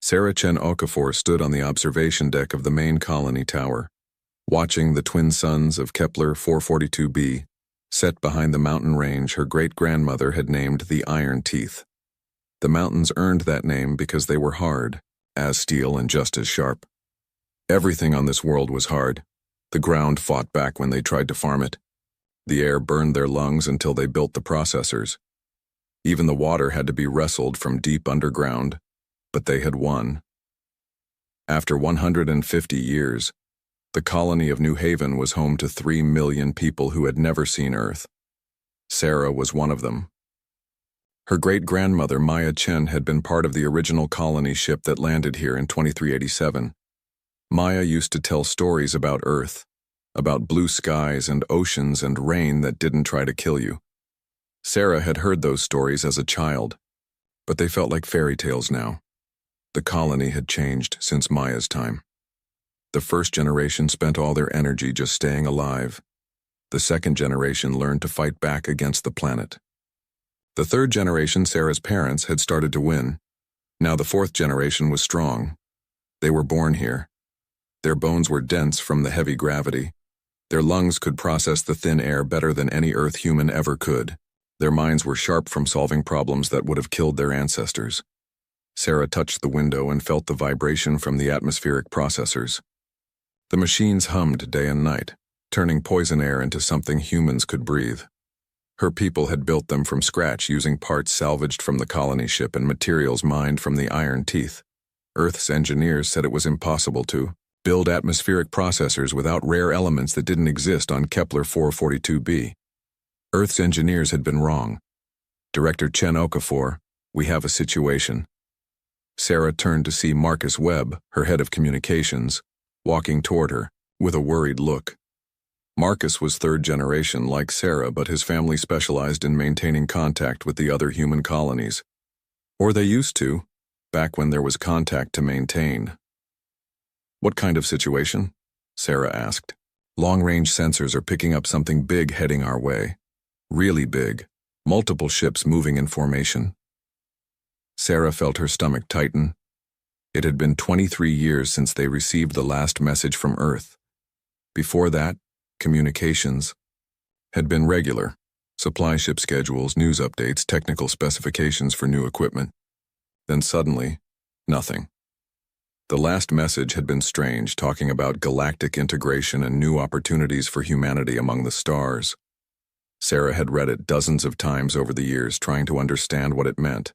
Sarah Chen Okafor stood on the observation deck of the main colony tower, watching the twin suns of Kepler 442b, set behind the mountain range her great-grandmother had named the Iron Teeth. The mountains earned that name because they were hard, as steel and just as sharp. Everything on this world was hard. The ground fought back when they tried to farm it. The air burned their lungs until they built the processors. Even the water had to be wrestled from deep underground, but they had won. After 150 years, the colony of New Haven was home to 3 million people who had never seen Earth. Sarah was one of them. Her great-grandmother Maya Chen had been part of the original colony ship that landed here in 2387. Maya used to tell stories about Earth, about blue skies and oceans and rain that didn't try to kill you. Sarah had heard those stories as a child, but they felt like fairy tales now. The colony had changed since Maya's time. The first generation spent all their energy just staying alive. The second generation learned to fight back against the planet. The third generation, Sarah's parents, had started to win. Now the fourth generation was strong. They were born here. Their bones were dense from the heavy gravity. Their lungs could process the thin air better than any Earth human ever could. Their minds were sharp from solving problems that would have killed their ancestors. Sarah touched the window and felt the vibration from the atmospheric processors. The machines hummed day and night, turning poison air into something humans could breathe. Her people had built them from scratch using parts salvaged from the colony ship and materials mined from the Iron Teeth. Earth's engineers said it was impossible to build atmospheric processors without rare elements that didn't exist on Kepler 442b. Earth's engineers had been wrong. Director Chen Okafor, we have a situation. Sarah turned to see Marcus Webb, her head of communications, walking toward her, with a worried look. Marcus was third generation like Sarah, but his family specialized in maintaining contact with the other human colonies. Or they used to, back when there was contact to maintain. What kind of situation? Sarah asked. Long-range sensors are picking up something big heading our way. Really big. Multiple ships moving in formation. Sarah felt her stomach tighten. It had been 23 years since they received the last message from Earth. Before that, communications had been regular. Supply ship schedules, news updates, technical specifications for new equipment. Then suddenly, nothing. The last message had been strange, talking about galactic integration and new opportunities for humanity among the stars. Sarah had read it dozens of times over the years, trying to understand what it meant.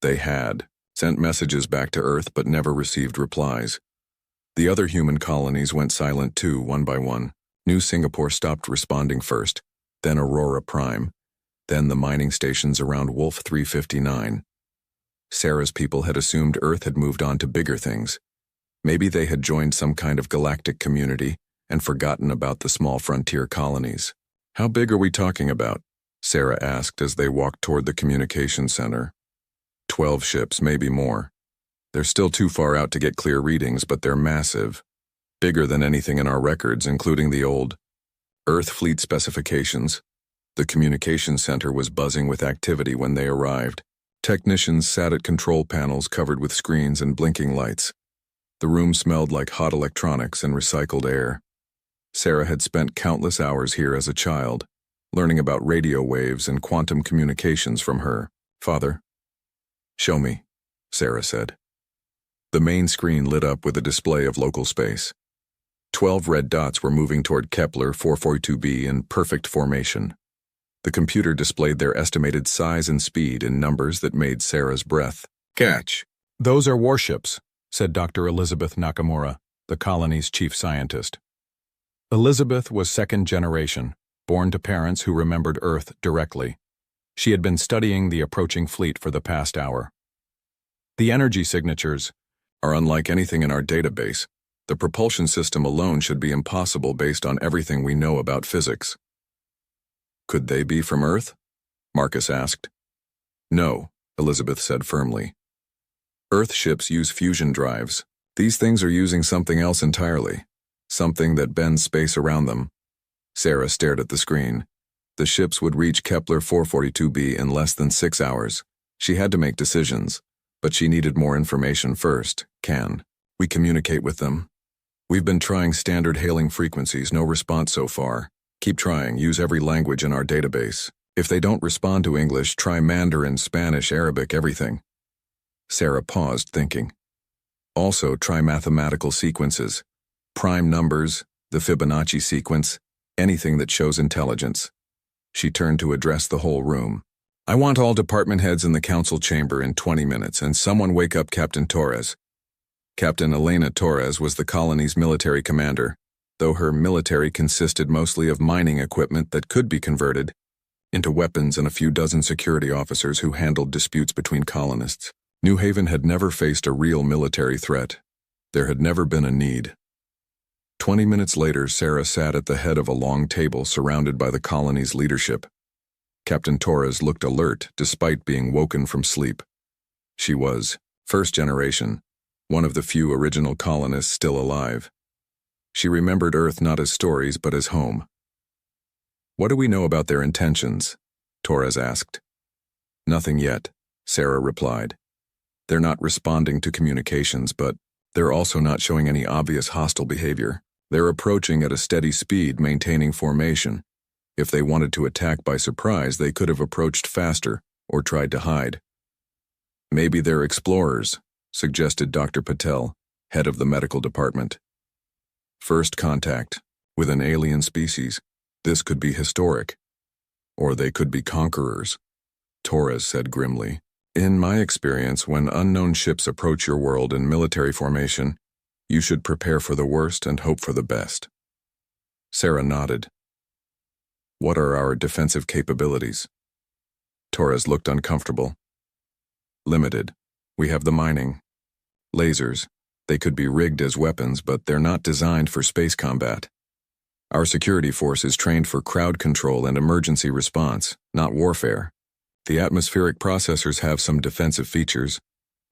They had sent messages back to Earth but never received replies. The other human colonies went silent too, one by one. New Singapore stopped responding first, then Aurora Prime, then the mining stations around Wolf 359. Sarah's people had assumed Earth had moved on to bigger things. Maybe they had joined some kind of galactic community and forgotten about the small frontier colonies. How big are we talking about? Sarah asked as they walked toward the communication center. 12 ships, maybe more. They're still too far out to get clear readings, but they're massive. Bigger than anything in our records, including the old Earth fleet specifications. The communication center was buzzing with activity when they arrived. Technicians sat at control panels covered with screens and blinking lights. The room smelled like hot electronics and recycled air. Sarah had spent countless hours here as a child, learning about radio waves and quantum communications from her father. Show me, Sarah said. The main screen lit up with a display of local space. 12 red dots were moving toward Kepler 442b in perfect formation. The computer displayed their estimated size and speed in numbers that made Sarah's breath catch. Those are warships, said Dr. Elizabeth Nakamura, the colony's chief scientist. Elizabeth was second generation, born to parents who remembered Earth directly. She had been studying the approaching fleet for the past hour. The energy signatures are unlike anything in our database. The propulsion system alone should be impossible based on everything we know about physics. Could they be from Earth? Marcus asked. No, Elizabeth said firmly. Earth ships use fusion drives. These things are using something else entirely, something that bends space around them. Sarah stared at the screen. The ships would reach Kepler 442b in less than 6 hours. She had to make decisions. But she needed more information first. Can we communicate with them? We've been trying standard hailing frequencies, no response so far. Keep trying, use every language in our database. If they don't respond to English, try Mandarin, Spanish, Arabic, everything. Sarah paused, thinking. Also, try mathematical sequences. Prime numbers, the Fibonacci sequence, anything that shows intelligence. She turned to address the whole room. I want all department heads in the council chamber in 20 minutes, and someone wake up Captain Torres. Captain Elena Torres was the colony's military commander, though her military consisted mostly of mining equipment that could be converted into weapons and a few dozen security officers who handled disputes between colonists. New Haven had never faced a real military threat. There had never been a need. 20 minutes later, Sarah sat at the head of a long table surrounded by the colony's leadership. Captain Torres looked alert despite being woken from sleep. She was, first generation, one of the few original colonists still alive. She remembered Earth not as stories but as home. What do we know about their intentions? Torres asked. Nothing yet, Sarah replied. They're not responding to communications, but they're also not showing any obvious hostile behavior. They're approaching at a steady speed, maintaining formation. If they wanted to attack by surprise, they could have approached faster or tried to hide. Maybe they're explorers, suggested Dr. Patel, head of the medical department. First contact with an alien species. This could be historic. Or they could be conquerors, Torres said grimly. In my experience, when unknown ships approach your world in military formation, you should prepare for the worst and hope for the best. Sarah nodded. What are our defensive capabilities? Torres looked uncomfortable. Limited. We have the mining. Lasers. They could be rigged as weapons, but they're not designed for space combat. Our security force is trained for crowd control and emergency response, not warfare. The atmospheric processors have some defensive features,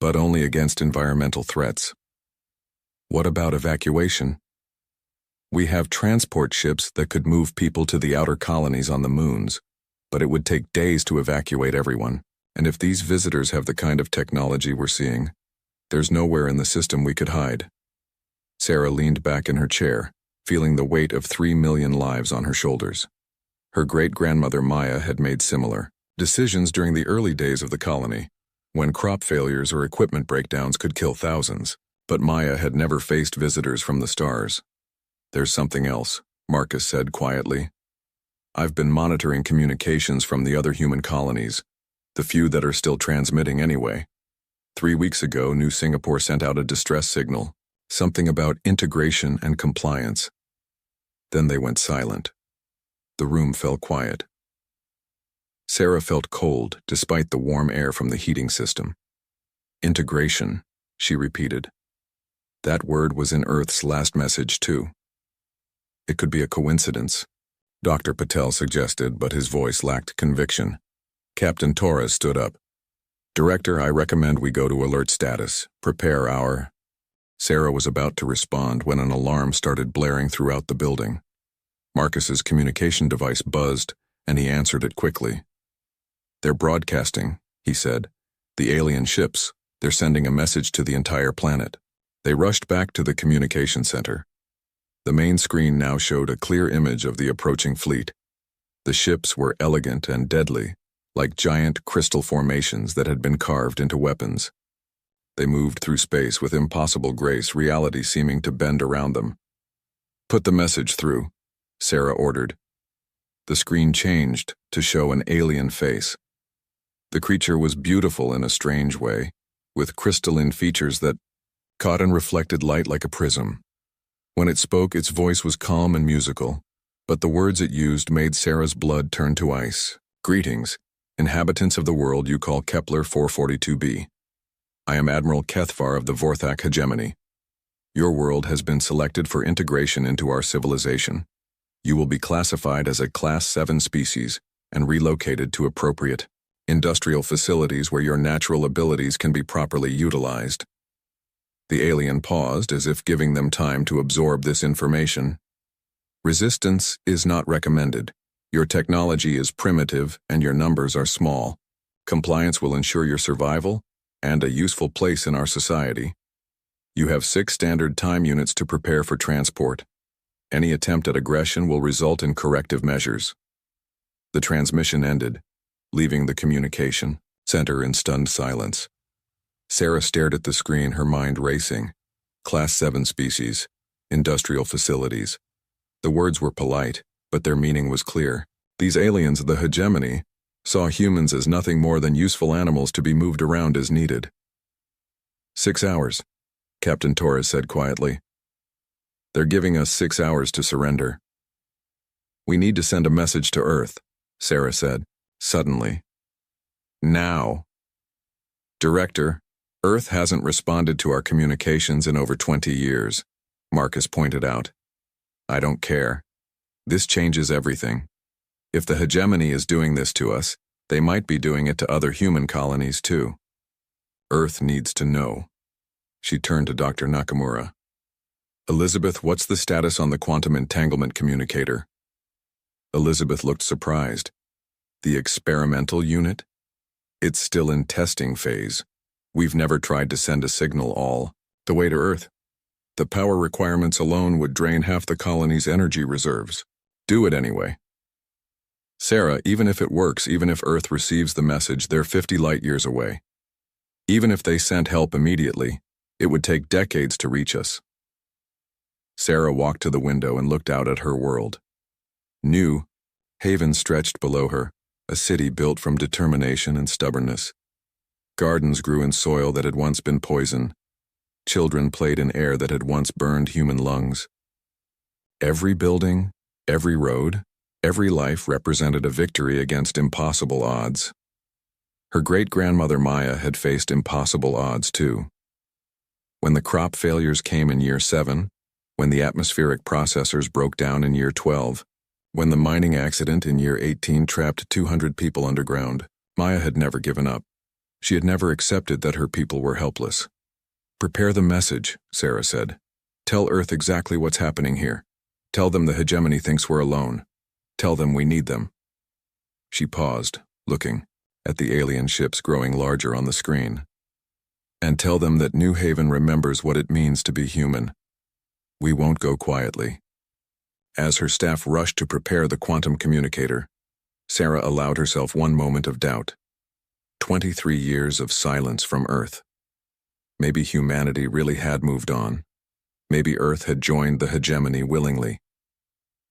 but only against environmental threats. What about evacuation? We have transport ships that could move people to the outer colonies on the moons, but it would take days to evacuate everyone, and if these visitors have the kind of technology we're seeing, there's nowhere in the system we could hide. Sarah leaned back in her chair, feeling the weight of 3 million lives on her shoulders. Her great-grandmother Maya had made similar decisions during the early days of the colony, when crop failures or equipment breakdowns could kill thousands, but Maya had never faced visitors from the stars. There's something else, Marcus said quietly. I've been monitoring communications from the other human colonies, the few that are still transmitting anyway. 3 weeks ago, New Singapore sent out a distress signal, something about integration and compliance. Then they went silent. The room fell quiet. Sarah felt cold despite the warm air from the heating system. Integration, she repeated. That word was in Earth's last message too. It could be a coincidence, Dr. Patel suggested, but his voice lacked conviction. Captain Torres stood up. Director, I recommend we go to alert status. Prepare our... Sarah was about to respond when an alarm started blaring throughout the building. Marcus's communication device buzzed, and he answered it quickly. They're broadcasting, he said. The alien ships, they're sending a message to the entire planet. They rushed back to the communication center. The main screen now showed a clear image of the approaching fleet. The ships were elegant and deadly, like giant crystal formations that had been carved into weapons. They moved through space with impossible grace, reality seeming to bend around them. Put the message through, Sarah ordered. The screen changed to show an alien face. The creature was beautiful in a strange way, with crystalline features that caught and reflected light like a prism. When it spoke, its voice was calm and musical, but the words it used made Sarah's blood turn to ice. Greetings, inhabitants of the world you call Kepler 442b. I am Admiral Kethvar of the Vorthak hegemony. Your world has been selected for integration into our civilization. You will be classified as a Class 7 species and relocated to appropriate industrial facilities where your natural abilities can be properly utilized. The alien paused as if giving them time to absorb this information. Resistance is not recommended. Your technology is primitive and your numbers are small. Compliance will ensure your survival, and a useful place in our society. You have 6 standard time units to prepare for transport. Any attempt at aggression will result in corrective measures." The transmission ended, leaving the communication center in stunned silence. Sarah stared at the screen, her mind racing. Class 7 species, industrial facilities. The words were polite, but their meaning was clear. These aliens, the hegemony, saw humans as nothing more than useful animals to be moved around as needed. 6 hours, Captain Torres said quietly. "They're giving us 6 hours to surrender." "We need to send a message to Earth," Sarah said, suddenly. "Now." "Director, Earth hasn't responded to our communications in over 20 years, Marcus pointed out. "I don't care. This changes everything. If the hegemony is doing this to us, they might be doing it to other human colonies too. Earth needs to know." She turned to Dr. Nakamura. "Elizabeth, what's the status on the quantum entanglement communicator?" Elizabeth looked surprised. "The experimental unit? It's still in testing phase. We've never tried to send a signal all the way to Earth. The power requirements alone would drain half the colony's energy reserves. Do it anyway." "Sarah, even if it works, even if Earth receives the message, they're 50 light years away. Even if they sent help immediately, it would take decades to reach us." Sarah walked to the window and looked out at her world. New Haven stretched below her, a city built from determination and stubbornness. Gardens grew in soil that had once been poison. Children played in air that had once burned human lungs. Every building, every road, every life represented a victory against impossible odds. Her great-grandmother Maya had faced impossible odds too. When the crop failures came in year 7, when the atmospheric processors broke down in year 12, when the mining accident in year 18 trapped 200 people underground, Maya had never given up. She had never accepted that her people were helpless. "Prepare the message," Sarah said. "Tell Earth exactly what's happening here. Tell them the hegemony thinks we're alone. Tell them we need them." She paused, looking at the alien ships growing larger on the screen. "And tell them that New Haven remembers what it means to be human. We won't go quietly." As her staff rushed to prepare the quantum communicator, Sarah allowed herself one moment of doubt. 23 years of silence from Earth. Maybe humanity really had moved on. Maybe Earth had joined the hegemony willingly.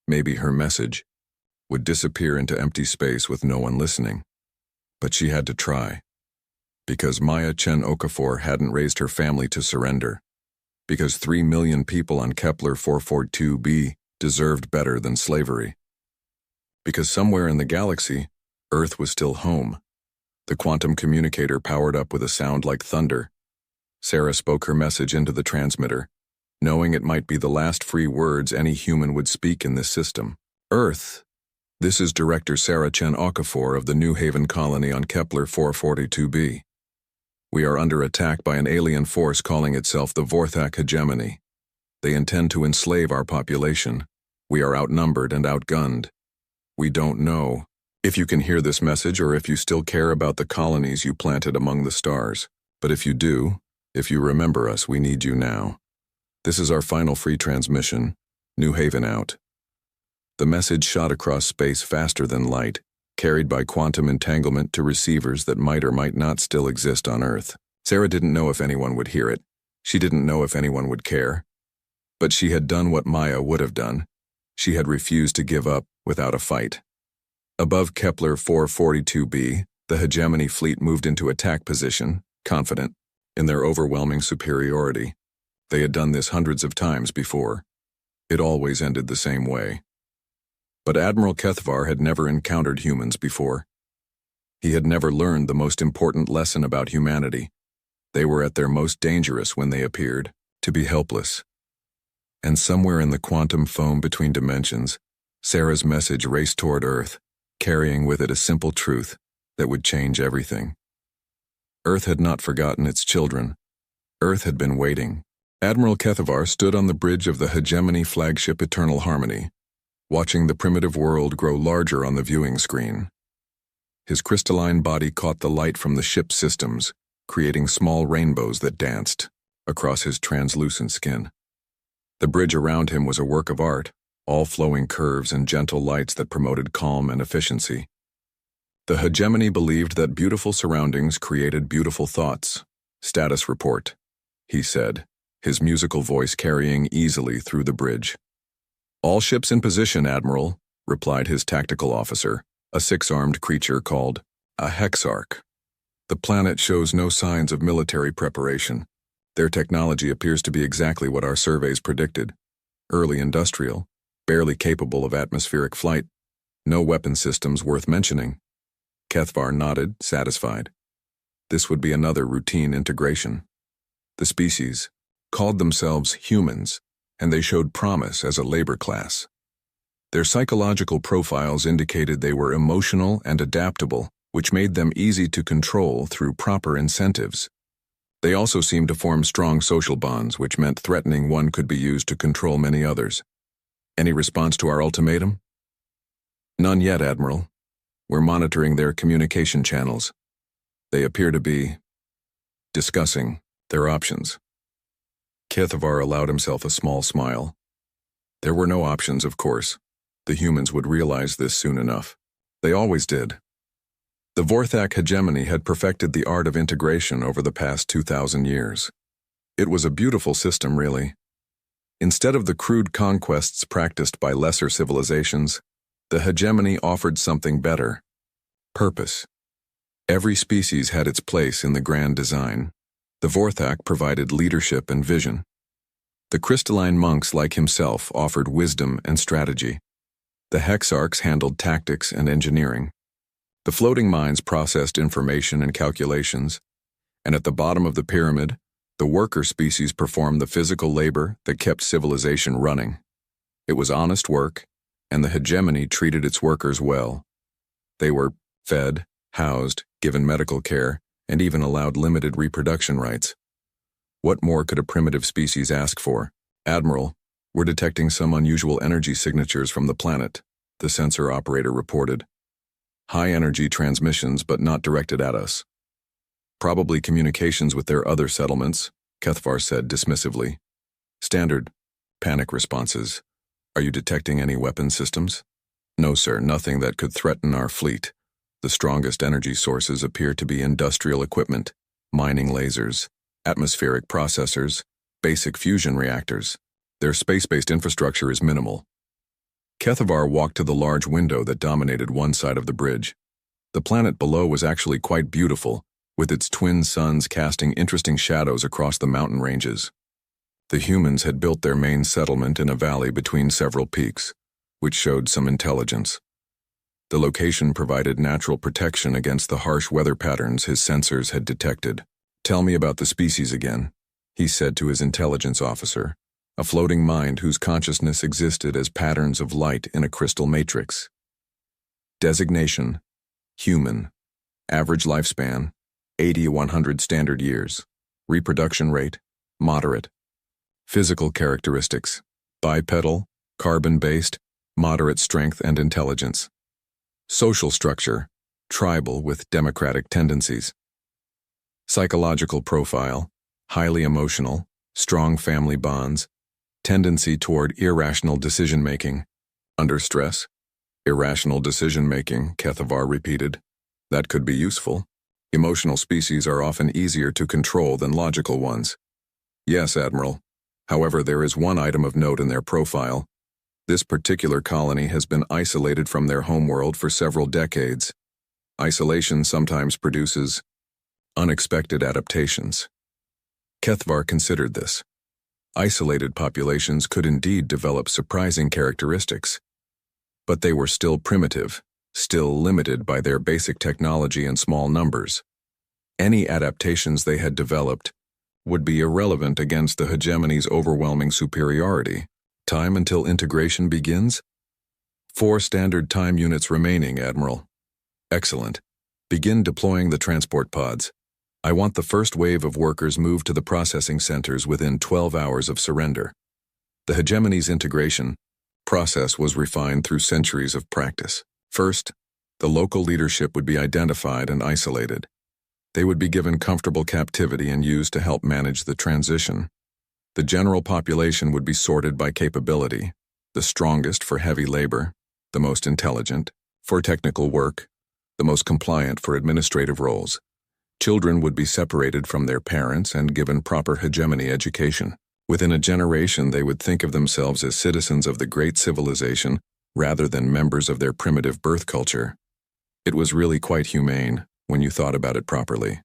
Maybe her message would disappear into empty space with no one listening. But she had to try. Because Maya Chen Okafor hadn't raised her family to surrender. Because 3 million people on Kepler 442b deserved better than slavery. Because somewhere in the galaxy, Earth was still home. The quantum communicator powered up with a sound like thunder. Sarah spoke her message into the transmitter, knowing it might be the last free words any human would speak in this system. "Earth, this is Director Sarah Chen Okafor of the New Haven colony on Kepler 442b. We are under attack by an alien force calling itself the Vorthak hegemony. They intend to enslave our population. We are outnumbered and outgunned. We don't know if you can hear this message or if you still care about the colonies you planted among the stars. But if you do, if you remember us, we need you now. This is our final free transmission. New Haven out." The message shot across space faster than light, carried by quantum entanglement to receivers that might or might not still exist on Earth. Sarah didn't know if anyone would hear it. She didn't know if anyone would care. But she had done what Maya would have done. She had refused to give up without a fight. Above Kepler 442b, the hegemony fleet moved into attack position, confident in their overwhelming superiority. They had done this hundreds of times before. It always ended the same way. But Admiral Kethvar had never encountered humans before. He had never learned the most important lesson about humanity. They were at their most dangerous when they appeared, to be helpless. And somewhere in the quantum foam between dimensions, Sarah's message raced toward Earth, carrying with it a simple truth that would change everything. Earth had not forgotten its children. Earth had been waiting. Admiral Kethvar stood on the bridge of the hegemony flagship Eternal Harmony, watching the primitive world grow larger on the viewing screen. His crystalline body caught the light from the ship's systems, creating small rainbows that danced across his translucent skin. The bridge around him was a work of art, all flowing curves and gentle lights that promoted calm and efficiency. The hegemony believed that beautiful surroundings created beautiful thoughts. Status report, he said, his musical voice carrying easily through the bridge. All ships in position, Admiral, replied his tactical officer, a six-armed creature called a hexarch. The planet shows no signs of military preparation. Their technology appears to be exactly what our surveys predicted. Early industrial, barely capable of atmospheric flight, no weapon systems worth mentioning. Kethvar nodded, satisfied. This would be another routine integration. The species called themselves humans, and they showed promise as a labor class. Their psychological profiles indicated they were emotional and adaptable, which made them easy to control through proper incentives. They also seemed to form strong social bonds, which meant threatening one could be used to control many others. Any response to our ultimatum? None yet, Admiral. We're monitoring their communication channels. They appear to be discussing their options. Kethvar allowed himself a small smile. There were no options, of course. The humans would realize this soon enough. They always did. The Vorthak hegemony had perfected the art of integration over the past 2,000 years. It was a beautiful system, really. Instead of the crude conquests practiced by lesser civilizations, the hegemony offered something better: purpose. Every species had its place in the grand design. The Vorthak provided leadership and vision. The crystalline monks like himself offered wisdom and strategy. The hexarchs handled tactics and engineering. The floating minds processed information and calculations, and at the bottom of the pyramid, the worker species performed the physical labor that kept civilization running. It was honest work, and the hegemony treated its workers well. They were fed, housed, given medical care, and even allowed limited reproduction rights. What more could a primitive species ask for? Admiral, we're detecting some unusual energy signatures from the planet, the sensor operator reported. High-energy transmissions, but not directed at us. Probably communications with their other settlements, Kethvar said dismissively. Standard panic responses. Are you detecting any weapon systems? No, sir, nothing that could threaten our fleet. The strongest energy sources appear to be industrial equipment, mining lasers, atmospheric processors, basic fusion reactors. Their space-based infrastructure is minimal. Kethvar walked to the large window that dominated one side of the bridge. The planet below was actually quite beautiful, with its twin suns casting interesting shadows across the mountain ranges. The humans had built their main settlement in a valley between several peaks, which showed some intelligence. The location provided natural protection against the harsh weather patterns his sensors had detected. Tell me about the species again, he said to his intelligence officer, a floating mind whose consciousness existed as patterns of light in a crystal matrix. Designation: human. Average lifespan: 80-100 standard years. Reproduction rate: moderate. Physical characteristics: bipedal, carbon-based, moderate strength and intelligence. Social structure: tribal with democratic tendencies. Psychological profile: highly emotional, strong family bonds, tendency toward irrational decision-making. Under stress: irrational decision-making, Kethvar repeated. That could be useful. Emotional species are often easier to control than logical ones. Yes, Admiral. However, there is one item of note in their profile. This particular colony has been isolated from their homeworld for several decades. Isolation sometimes produces unexpected adaptations. Kethvar considered this. Isolated populations could indeed develop surprising characteristics, but they were still primitive, still limited by their basic technology and small numbers. Any adaptations they had developed would be irrelevant against the hegemony's overwhelming superiority. Time until integration begins? 4 standard time units remaining, Admiral. Excellent. Begin deploying the transport pods. I want the first wave of workers moved to the processing centers within 12 hours of surrender. The hegemony's integration process was refined through centuries of practice. First, the local leadership would be identified and isolated. They would be given comfortable captivity and used to help manage the transition. The general population would be sorted by capability, the strongest for heavy labor, the most intelligent for technical work, the most compliant for administrative roles. Children would be separated from their parents and given proper hegemony education. Within a generation, they would think of themselves as citizens of the great civilization rather than members of their primitive birth culture. It was really quite humane when you thought about it properly.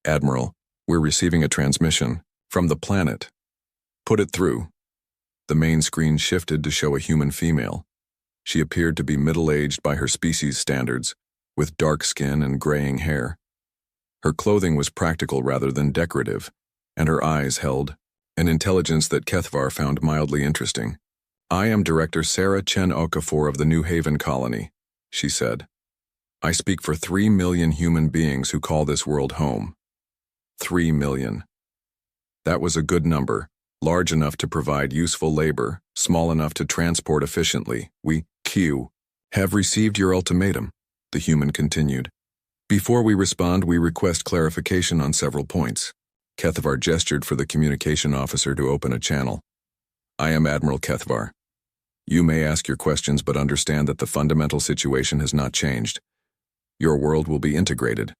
Admiral, we're receiving a transmission from the planet. Put it through. The main screen shifted to show a human female. She appeared to be middle-aged by her species standards, with dark skin and graying hair. Her clothing was practical rather than decorative, and her eyes held an intelligence that Kethvar found mildly interesting. "I am Director Sarah Chen Okafor of the New Haven colony," she said. "I speak for 3 million human beings who call this world home." 3 million. That was a good number, large enough to provide useful labor, small enough to transport efficiently. "We, Q, have received your ultimatum," the human continued. "Before we respond, we request clarification on several points." Kethvar gestured for the communication officer to open a channel. "I am Admiral Kethvar. You may ask your questions, but understand that the fundamental situation has not changed. Your world will be integrated."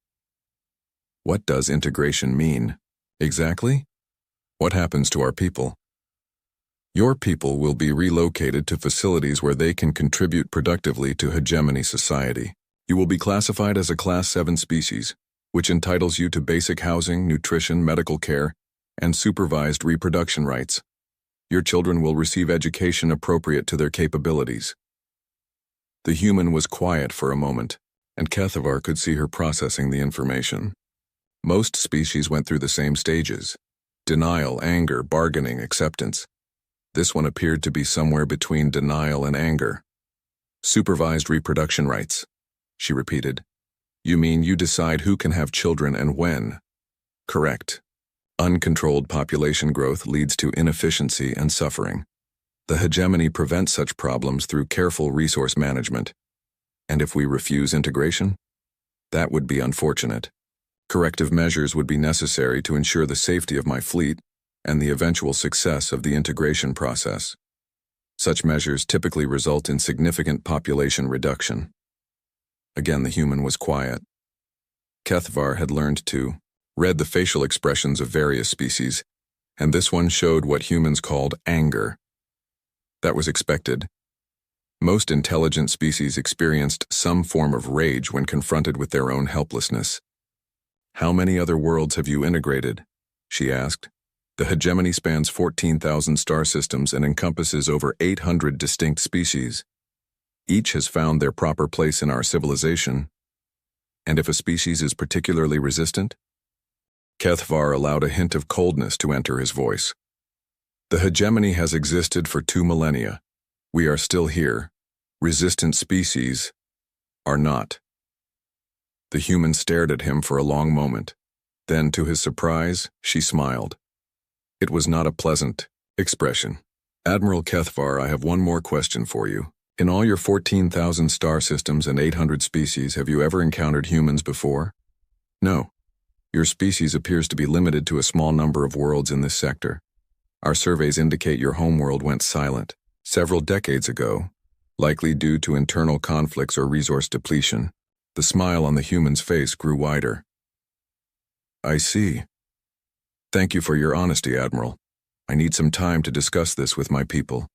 What does integration mean? Exactly? What happens to our people? Your people will be relocated to facilities where they can contribute productively to hegemony society. You will be classified as a Class 7 species, which entitles you to basic housing, nutrition, medical care, and supervised reproduction rights. Your children will receive education appropriate to their capabilities. The human was quiet for a moment, and Kethvar could see her processing the information. Most species went through the same stages: denial, anger, bargaining, acceptance. This one appeared to be somewhere between denial and anger. "Supervised reproduction rights," she repeated. "You mean you decide who can have children and when?" "Correct. Uncontrolled population growth leads to inefficiency and suffering. The hegemony prevents such problems through careful resource management. And if we refuse integration? That would be unfortunate. Corrective measures would be necessary to ensure the safety of my fleet and the eventual success of the integration process. Such measures typically result in significant population reduction." Again, the human was quiet. Kethvar had learned to read the facial expressions of various species, and this one showed what humans called anger. That was expected. Most intelligent species experienced some form of rage when confronted with their own helplessness. "How many other worlds have you integrated?" she asked. "The hegemony spans 14,000 star systems and encompasses over 800 distinct species. Each has found their proper place in our civilization. And if a species is particularly resistant?" Kethvar allowed a hint of coldness to enter his voice. "The hegemony has existed for 2 millennia. We are still here. Resistant species are not." The human stared at him for a long moment. Then, to his surprise, she smiled. It was not a pleasant expression. "Admiral Kethvar, I have one more question for you. In all your 14,000 star systems and 800 species, have you ever encountered humans before?" "No. Your species appears to be limited to a small number of worlds in this sector. Our surveys indicate your homeworld went silent several decades ago, likely due to internal conflicts or resource depletion." The smile on the human's face grew wider. "I see. Thank you for your honesty, Admiral. I need some time to discuss this with my people.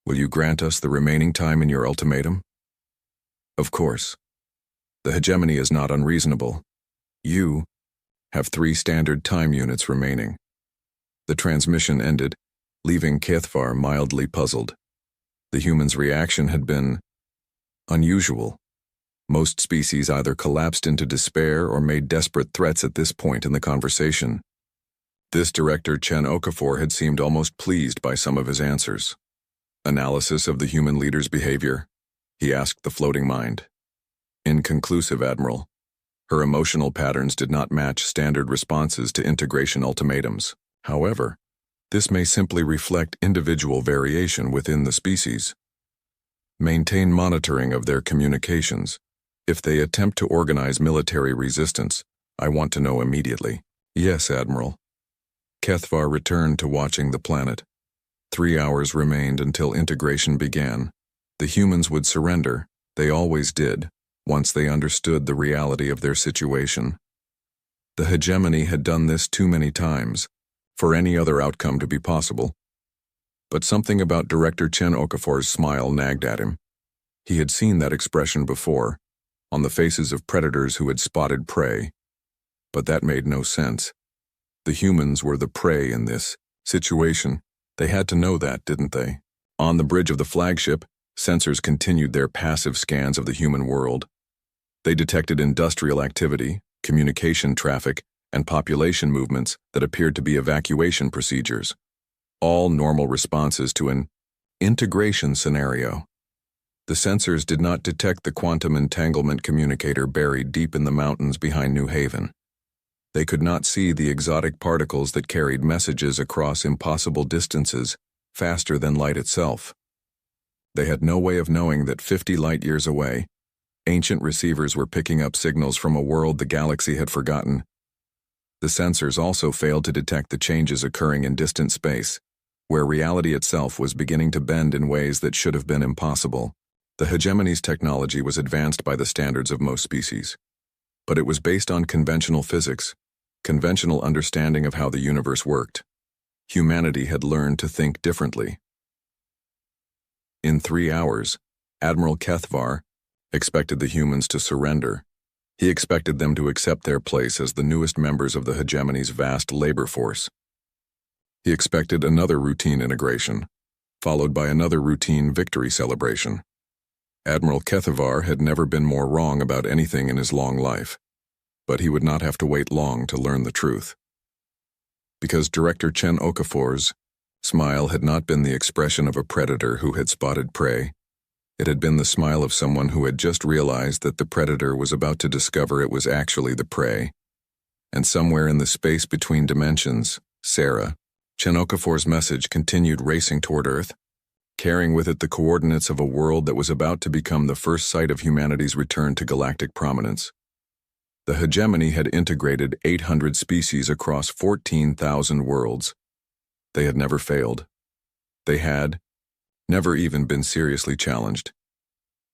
Will you grant us the remaining time in your ultimatum?" "Of course. The hegemony is not unreasonable. You have 3 standard time units remaining." The transmission ended, leaving Kethvar mildly puzzled. The human's reaction had been unusual. Most species either collapsed into despair or made desperate threats at this point in the conversation. This Director Chen Okafor had seemed almost pleased by some of his answers. "Analysis of the human leader's behavior?" he asked the floating mind. "Inconclusive, Admiral. Her emotional patterns did not match standard responses to integration ultimatums. However, this may simply reflect individual variation within the species. Maintain monitoring of their communications. If they attempt to organize military resistance, I want to know immediately. Yes, Admiral. Kethvar returned to watching the planet. 3 hours remained until integration began. The humans would surrender, they always did, once they understood the reality of their situation. The hegemony had done this too many times, for any other outcome to be possible. But something about Director Chen Okafor's smile nagged at him. He had seen that expression before, on the faces of predators who had spotted prey. But that made no sense. The humans were the prey in this situation. They had to know that, didn't they? On the bridge of the flagship, sensors continued their passive scans of the human world. They detected industrial activity, communication traffic, and population movements that appeared to be evacuation procedures. All normal responses to an integration scenario. The sensors did not detect the quantum entanglement communicator buried deep in the mountains behind New Haven. They could not see the exotic particles that carried messages across impossible distances, faster than light itself. They had no way of knowing that 50 light-years away, ancient receivers were picking up signals from a world the galaxy had forgotten. The sensors also failed to detect the changes occurring in distant space, where reality itself was beginning to bend in ways that should have been impossible. The hegemony's technology was advanced by the standards of most species, but it was based on conventional physics, conventional understanding of how the universe worked. Humanity had learned to think differently. In 3 hours, Admiral Kethvar expected the humans to surrender. He expected them to accept their place as the newest members of the hegemony's vast labor force. He expected another routine integration, followed by another routine victory celebration. Admiral Kethvar had never been more wrong about anything in his long life, but he would not have to wait long to learn the truth. Because Director Chen Okafor's smile had not been the expression of a predator who had spotted prey. It had been the smile of someone who had just realized that the predator was about to discover it was actually the prey. And somewhere in the space between dimensions, Sarah, Chen Okafor's message continued racing toward Earth, carrying with it the coordinates of a world that was about to become the first site of humanity's return to galactic prominence. The hegemony had integrated 800 species across 14,000 worlds. They had never failed. They had never even been seriously challenged.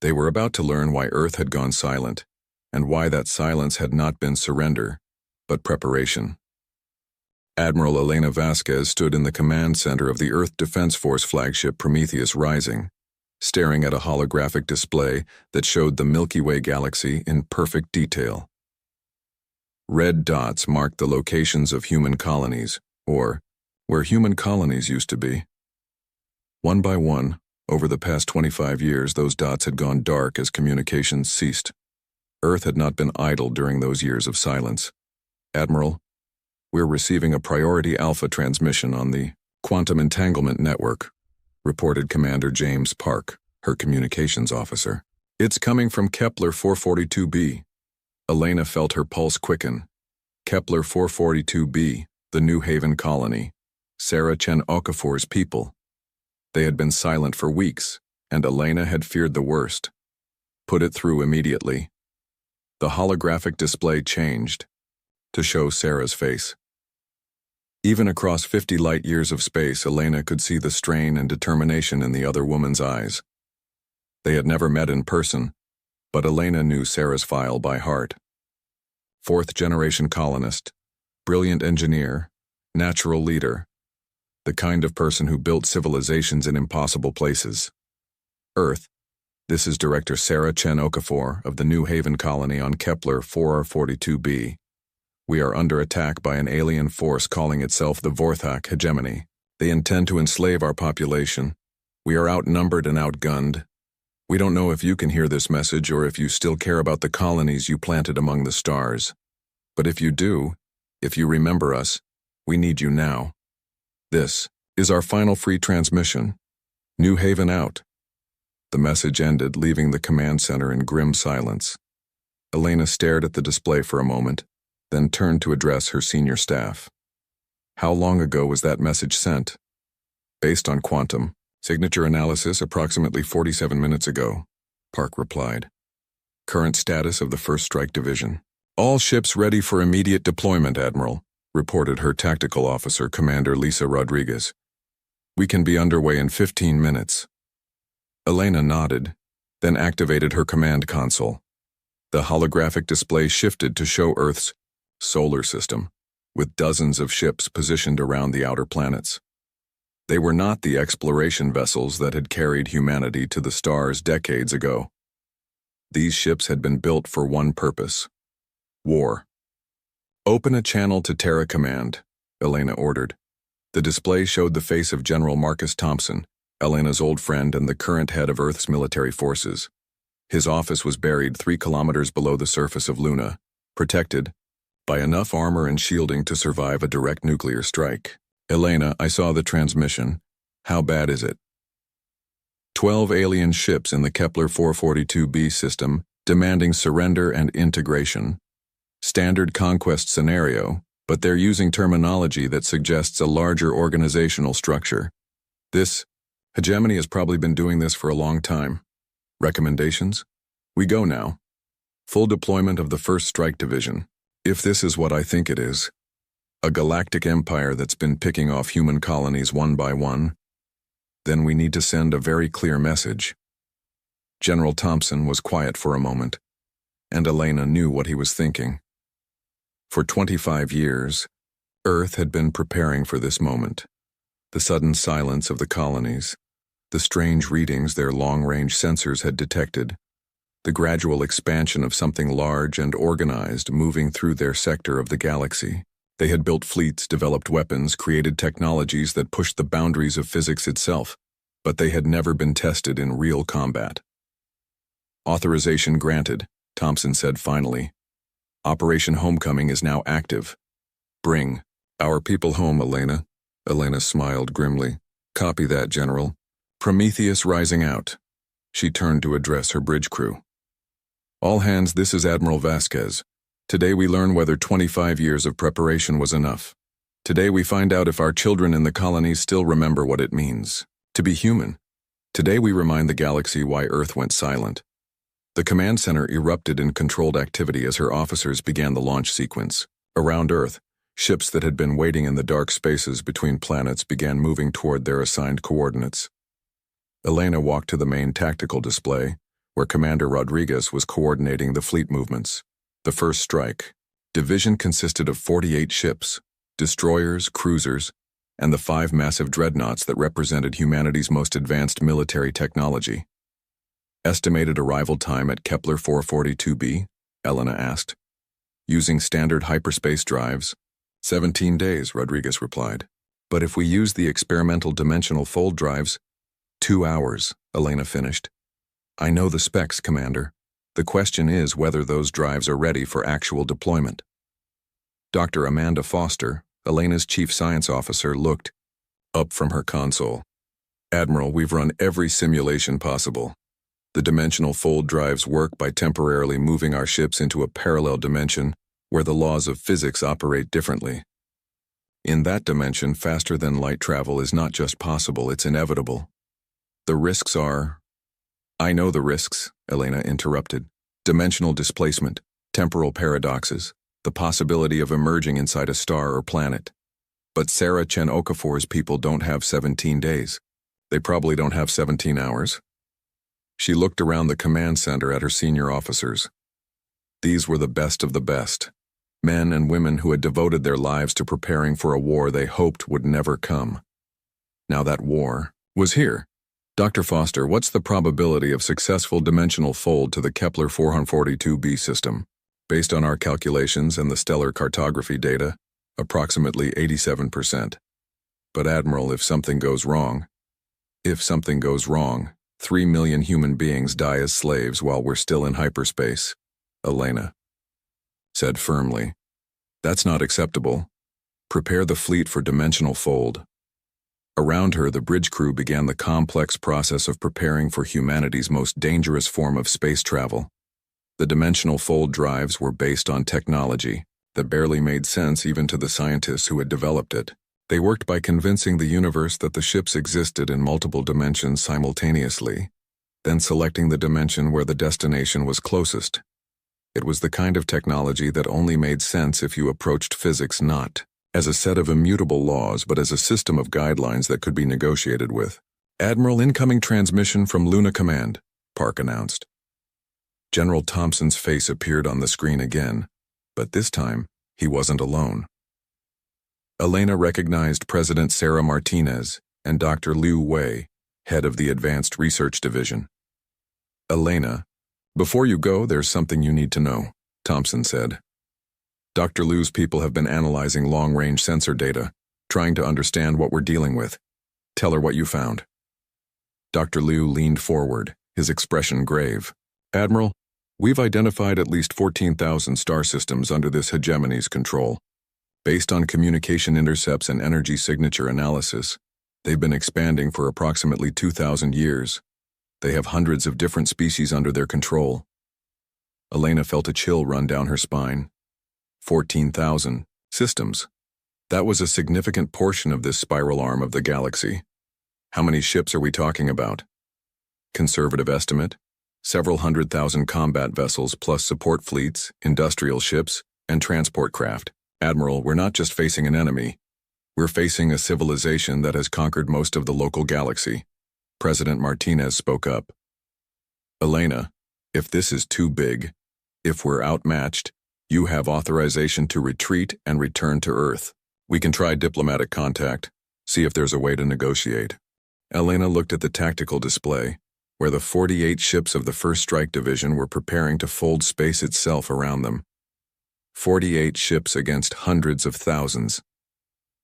They were about to learn why Earth had gone silent, and why that silence had not been surrender, but preparation. Admiral Elena Vasquez stood in the command center of the Earth Defense Force flagship Prometheus Rising, staring at a holographic display that showed the Milky Way galaxy in perfect detail. Red dots marked the locations of human colonies, or where human colonies used to be. One by one, over the past 25 years, those dots had gone dark as communications ceased. Earth had not been idle during those years of silence. Admiral, we're receiving a priority alpha transmission on the Quantum Entanglement Network, reported Commander James Park, her communications officer. It's coming from Kepler 442b. Elena felt her pulse quicken. Kepler 442b, the New Haven colony. Sarah Chen Okafor's people. They had been silent for weeks, and Elena had feared the worst. Put it through immediately. The holographic display changed, to show Sarah's face. Even across 50 light-years of space, Elena could see the strain and determination in the other woman's eyes. They had never met in person, but Elena knew Sarah's file by heart. Fourth-generation colonist, brilliant engineer, natural leader, the kind of person who built civilizations in impossible places. Earth, this is Director Sarah Chen Okafor of the New Haven colony on Kepler 442b. We are under attack by an alien force calling itself the Vorthak hegemony. They intend to enslave our population. We are outnumbered and outgunned. We don't know if you can hear this message or if you still care about the colonies you planted among the stars. But if you do, if you remember us, we need you now. This is our final free transmission. New Haven out. The message ended, leaving the command center in grim silence. Elena stared at the display for a moment, then turned to address her senior staff. How long ago was that message sent? Based on quantum signature analysis, approximately 47 minutes ago, Park replied. Current status of the First Strike Division. All ships ready for immediate deployment, Admiral, reported her tactical officer, Commander Lisa Rodriguez. We can be underway in 15 minutes. Elena nodded, then activated her command console. The holographic display shifted to show Earth's solar system, with dozens of ships positioned around the outer planets. They were not the exploration vessels that had carried humanity to the stars decades ago. These ships had been built for one purpose: war. Open a channel to Terra Command, Elena ordered. The display showed the face of General Marcus Thompson, Elena's old friend and the current head of Earth's military forces. His office was buried 3 kilometers below the surface of Luna, protected by enough armor and shielding to survive a direct nuclear strike. Elena, I saw the transmission. How bad is it? 12 alien ships in the Kepler 442b system, demanding surrender and integration. Standard conquest scenario, but they're using terminology that suggests a larger organizational structure. This hegemony has probably been doing this for a long time. Recommendations? We go now. Full deployment of the 1st Strike Division. If this is what I think it is, a galactic empire that's been picking off human colonies one by one, then we need to send a very clear message. General Thompson was quiet for a moment, and Elena knew what he was thinking. For 25 years, Earth had been preparing for this moment. The sudden silence of the colonies, the strange readings their long-range sensors had detected, the gradual expansion of something large and organized moving through their sector of the galaxy. They had built fleets, developed weapons, created technologies that pushed the boundaries of physics itself, but they had never been tested in real combat. Authorization granted, Thompson said finally. Operation Homecoming is now active. Bring our people home, Elena. Elena smiled grimly. Copy that, General. Prometheus rising out. She turned to address her bridge crew. All hands, this is Admiral Vasquez. Today we learn whether 25 years of preparation was enough. Today we find out if our children in the colonies still remember what it means to be human. Today we remind the galaxy why Earth went silent. The command center erupted in controlled activity as her officers began the launch sequence. Around Earth, ships that had been waiting in the dark spaces between planets began moving toward their assigned coordinates. Elena walked to the main tactical display, where Commander Rodriguez was coordinating the fleet movements. The 1st Strike Division consisted of 48 ships, destroyers, cruisers, and the 5 massive dreadnoughts that represented humanity's most advanced military technology. Estimated arrival time at Kepler 442b, Elena asked. Using standard hyperspace drives, 17 days, Rodriguez replied. But if we use the experimental dimensional fold drives, 2 hours, Elena finished. I know the specs, Commander. The question is whether those drives are ready for actual deployment. Dr. Amanda Foster, Elena's chief science officer, looked up from her console. Admiral, we've run every simulation possible. The dimensional fold drives work by temporarily moving our ships into a parallel dimension where the laws of physics operate differently. In that dimension, faster-than-light travel is not just possible, it's inevitable. The risks are... I know the risks, Elena interrupted. Dimensional displacement, temporal paradoxes, the possibility of emerging inside a star or planet. But Sarah Chen Okafor's people don't have 17 days. They probably don't have 17 hours. She looked around the command center at her senior officers. These were the best of the best. Men and women who had devoted their lives to preparing for a war they hoped would never come. Now that war was here. Dr. Foster, what's the probability of successful dimensional fold to the Kepler 442b system? Based on our calculations and the stellar cartography data, approximately 87%. But Admiral, if something goes wrong, 3 million human beings die as slaves while we're still in hyperspace, Elena said firmly. That's not acceptable. Prepare the fleet for dimensional fold. Around her, the bridge crew began the complex process of preparing for humanity's most dangerous form of space travel. The dimensional fold drives were based on technology that barely made sense even to the scientists who had developed it. They worked by convincing the universe that the ships existed in multiple dimensions simultaneously, then selecting the dimension where the destination was closest. It was the kind of technology that only made sense if you approached physics not as a set of immutable laws but as a system of guidelines that could be negotiated with. "Admiral, incoming transmission from Luna Command," Park announced. General Thompson's face appeared on the screen again, but this time he wasn't alone. Elena recognized President Sarah Martinez and Dr. Liu Wei, head of the Advanced Research Division. "Elena, before you go, there's something you need to know," Thompson said. "Dr. Liu's people have been analyzing long-range sensor data, trying to understand what we're dealing with. Tell her what you found." Dr. Liu leaned forward, his expression grave. "Admiral, we've identified at least 14,000 star systems under this hegemony's control. Based on communication intercepts and energy signature analysis, they've been expanding for approximately 2,000 years. They have hundreds of different species under their control." Elena felt a chill run down her spine. 14,000 systems. That was a significant portion of this spiral arm of the galaxy. How many ships are we talking about? Conservative estimate: several 100,000 combat vessels plus support fleets, industrial ships, and transport craft. "Admiral, we're not just facing an enemy. We're facing a civilization that has conquered most of the local galaxy." President Martinez spoke up. "Elena, if this is too big, if we're outmatched, you have authorization to retreat and return to Earth. We can try diplomatic contact, see if there's a way to negotiate." Elena looked at the tactical display, where the 48 ships of the 1st Strike Division were preparing to fold space itself around them. 48 ships against hundreds of thousands.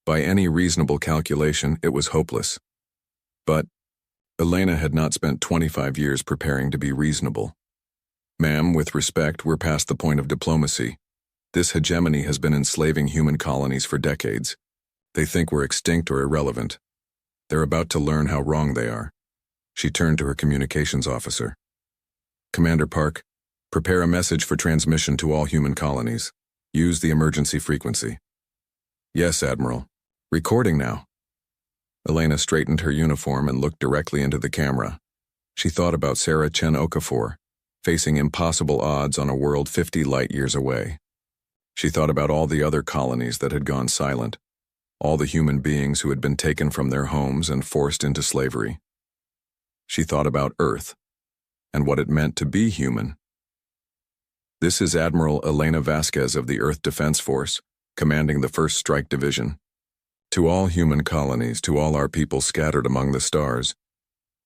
By any reasonable calculation, it was hopeless. But Elena had not spent 25 years preparing to be reasonable. "Ma'am, with respect, we're past the point of diplomacy. This hegemony has been enslaving human colonies for decades. They think we're extinct or irrelevant. They're about to learn how wrong they are." She turned to her communications officer. "Commander Park, prepare a message for transmission to all human colonies. Use the emergency frequency." "Yes, Admiral. Recording now." Elena straightened her uniform and looked directly into the camera. She thought about Sarah Chen Okafor, facing impossible odds on a world 50 light-years away. She thought about all the other colonies that had gone silent, all the human beings who had been taken from their homes and forced into slavery. She thought about Earth, and what it meant to be human. "This is Admiral Elena Vasquez of the Earth Defense Force, commanding the 1st Strike Division. To all human colonies, to all our people scattered among the stars,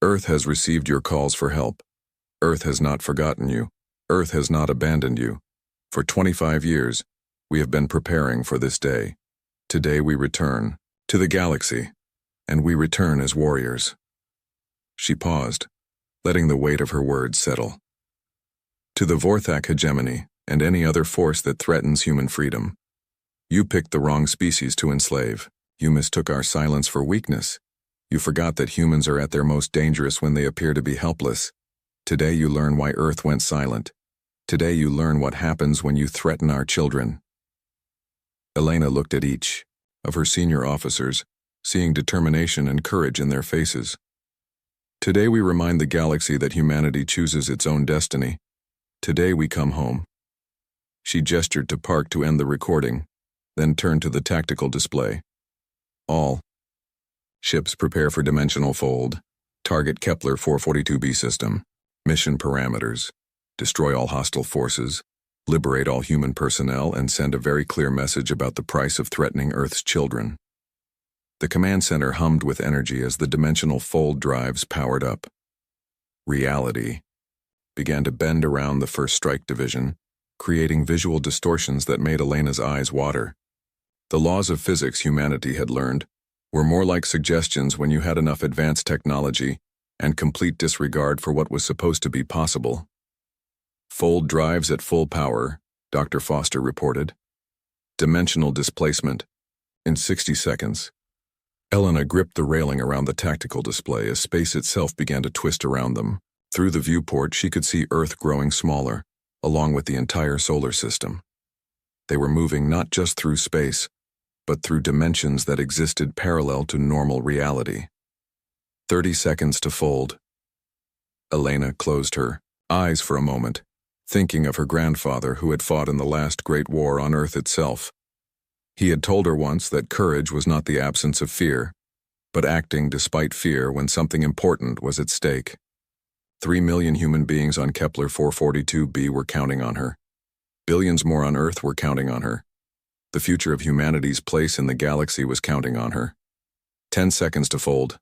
Earth has received your calls for help. Earth has not forgotten you. Earth has not abandoned you. For 25 years, we have been preparing for this day. Today we return to the galaxy, and we return as warriors." She paused, letting the weight of her words settle. "To the Vorthak hegemony and any other force that threatens human freedom. You picked the wrong species to enslave. You mistook our silence for weakness. You forgot that humans are at their most dangerous when they appear to be helpless. Today you learn why Earth went silent. Today you learn what happens when you threaten our children." Elena looked at each of her senior officers, seeing determination and courage in their faces. "Today we remind the galaxy that humanity chooses its own destiny. Today we come home." She gestured to Park to end the recording, then turned to the tactical display. "All ships prepare for dimensional fold. Target Kepler 442b system. Mission parameters: destroy all hostile forces, liberate all human personnel, and send a very clear message about the price of threatening Earth's children." The command center hummed with energy as the dimensional fold drives powered up. Reality began to bend around the 1st Strike Division, creating visual distortions that made Elena's eyes water. The laws of physics humanity had learned were more like suggestions when you had enough advanced technology and complete disregard for what was supposed to be possible. "Fold drives at full power," Dr. Foster reported. "Dimensional displacement in 60 seconds. Elena gripped the railing around the tactical display as space itself began to twist around them. Through the viewport, she could see Earth growing smaller, along with the entire solar system. They were moving not just through space, but through dimensions that existed parallel to normal reality. 30 seconds to fold. Elena closed her eyes for a moment, thinking of her grandfather who had fought in the last great war on Earth itself. He had told her once that courage was not the absence of fear, but acting despite fear when something important was at stake. 3 million human beings on Kepler 442b were counting on her. Billions more on Earth were counting on her. The future of humanity's place in the galaxy was counting on her. 10 seconds to fold.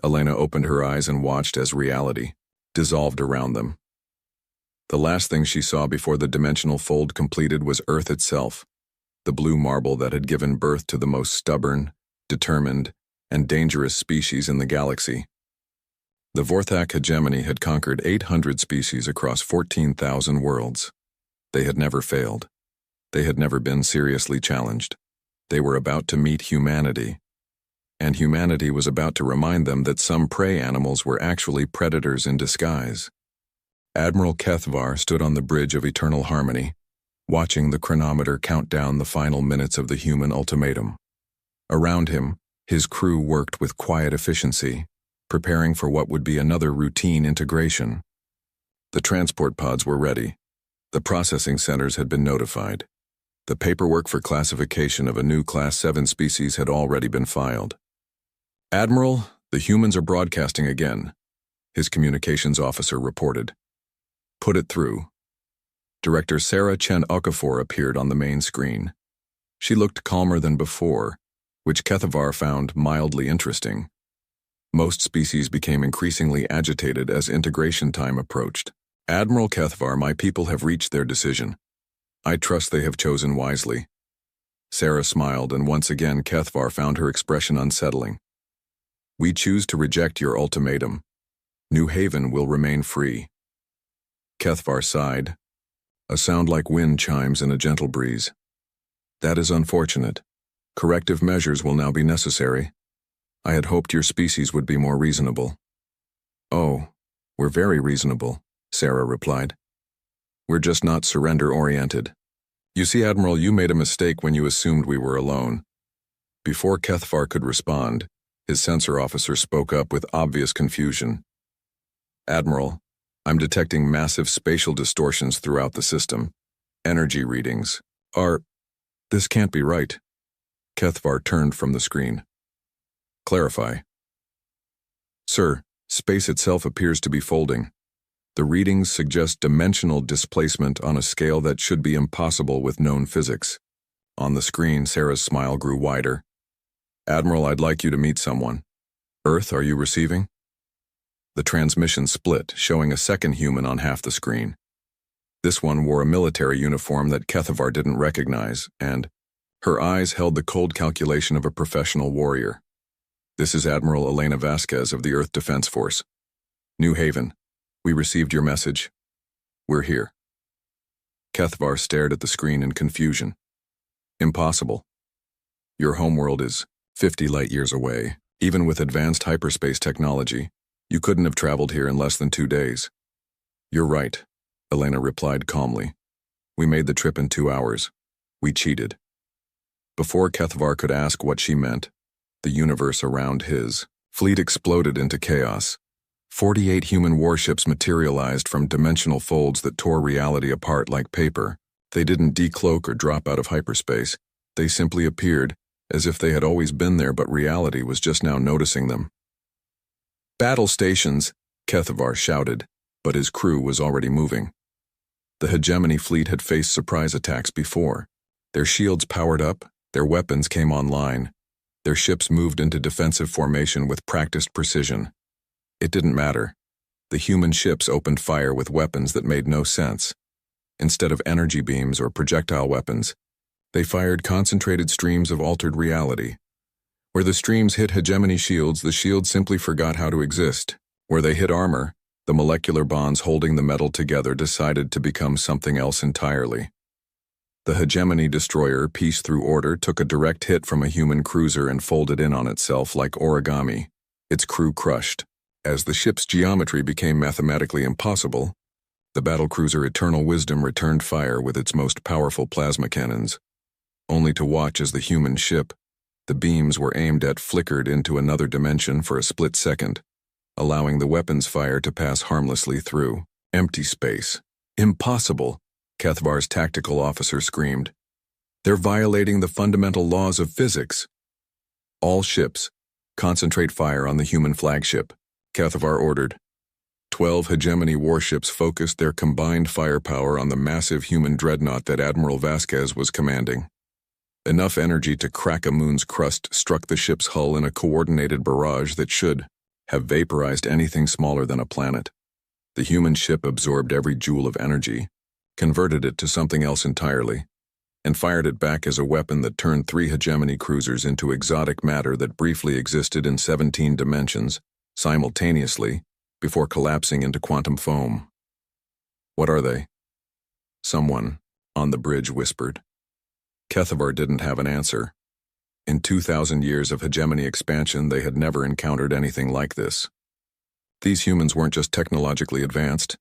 Elena opened her eyes and watched as reality dissolved around them. The last thing she saw before the dimensional fold completed was Earth itself, the blue marble that had given birth to the most stubborn, determined, and dangerous species in the galaxy. The Vorthak hegemony had conquered 800 species across 14,000 worlds. They had never failed. They had never been seriously challenged. They were about to meet humanity. And humanity was about to remind them that some prey animals were actually predators in disguise. Admiral Kethvar stood on the bridge of eternal harmony, watching the chronometer count down the final minutes of the human ultimatum. Around him, his crew worked with quiet efficiency, preparing for what would be another routine integration. The transport pods were ready. The processing centers had been notified. The paperwork for classification of a new Class 7 species had already been filed. "Admiral, the humans are broadcasting again," his communications officer reported. "Put it through." Director Sarah Chen Okafor appeared on the main screen. She looked calmer than before, which Kethvar found mildly interesting. Most species became increasingly agitated as integration time approached. "Admiral Kethvar, my people have reached their decision. I trust they have chosen wisely." Sarah smiled, and once again Kethvar found her expression unsettling. "We choose to reject your ultimatum. New Haven will remain free." Kethvar sighed, a sound like wind chimes in a gentle breeze. "That is unfortunate. Corrective measures will now be necessary. I had hoped your species would be more reasonable." "Oh, we're very reasonable," Sarah replied. "We're just not surrender-oriented. You see, Admiral, you made a mistake when you assumed we were alone." Before Kethvar could respond, his sensor officer spoke up with obvious confusion. "Admiral, I'm detecting massive spatial distortions throughout the system. Energy readings are... This can't be right." Kethvar turned from the screen. "Clarify." "Sir, space itself appears to be folding. The readings suggest dimensional displacement on a scale that should be impossible with known physics." On the screen, Sarah's smile grew wider. "Admiral, I'd like you to meet someone. Earth, are you receiving?" The transmission split, showing a second human on half the screen. This one wore a military uniform that Kethvar didn't recognize, and her eyes held the cold calculation of a professional warrior. "This is Admiral Elena Vasquez of the Earth Defense Force. New Haven. We received your message. We're here." Kethvar stared at the screen in confusion. "Impossible. Your homeworld is 50 light-years away. Even with advanced hyperspace technology, you couldn't have traveled here in less than 2 days." "You're right," Elena replied calmly. "We made the trip in 2 hours. We cheated." Before Kethvar could ask what she meant, the universe around his fleet exploded into chaos. 48 human warships materialized from dimensional folds that tore reality apart like paper. They didn't decloak or drop out of hyperspace. They simply appeared, as if they had always been there, but reality was just now noticing them. "Battle stations," Kethvar shouted, but his crew was already moving. The hegemony fleet had faced surprise attacks before. Their shields powered up, their weapons came online. Their ships moved into defensive formation with practiced precision. It didn't matter. The human ships opened fire with weapons that made no sense. Instead of energy beams or projectile weapons, they fired concentrated streams of altered reality. Where the streams hit hegemony shields, the shields simply forgot how to exist. Where they hit armor, the molecular bonds holding the metal together decided to become something else entirely. The hegemony destroyer, Peace Through Order, took a direct hit from a human cruiser and folded in on itself like origami. Its crew crushed. As the ship's geometry became mathematically impossible, the battlecruiser Eternal Wisdom returned fire with its most powerful plasma cannons, only to watch as the human ship, the beams were aimed at, flickered into another dimension for a split second, allowing the weapons fire to pass harmlessly through empty space. Impossible, Kethvar's tactical officer screamed. They're violating the fundamental laws of physics. All ships, concentrate fire on the human flagship, Kethvar ordered. 12 hegemony warships focused their combined firepower on the massive human dreadnought that Admiral Vasquez was commanding. Enough energy to crack a moon's crust struck the ship's hull in a coordinated barrage that should have vaporized anything smaller than a planet. The human ship absorbed every joule of energy, converted it to something else entirely, and fired it back as a weapon that turned 3 hegemony cruisers into exotic matter that briefly existed in 17 dimensions, simultaneously, before collapsing into quantum foam. What are they? Someone on the bridge whispered. Kethvar didn't have an answer. In 2,000 years of hegemony expansion, they had never encountered anything like this. These humans weren't just technologically advanced.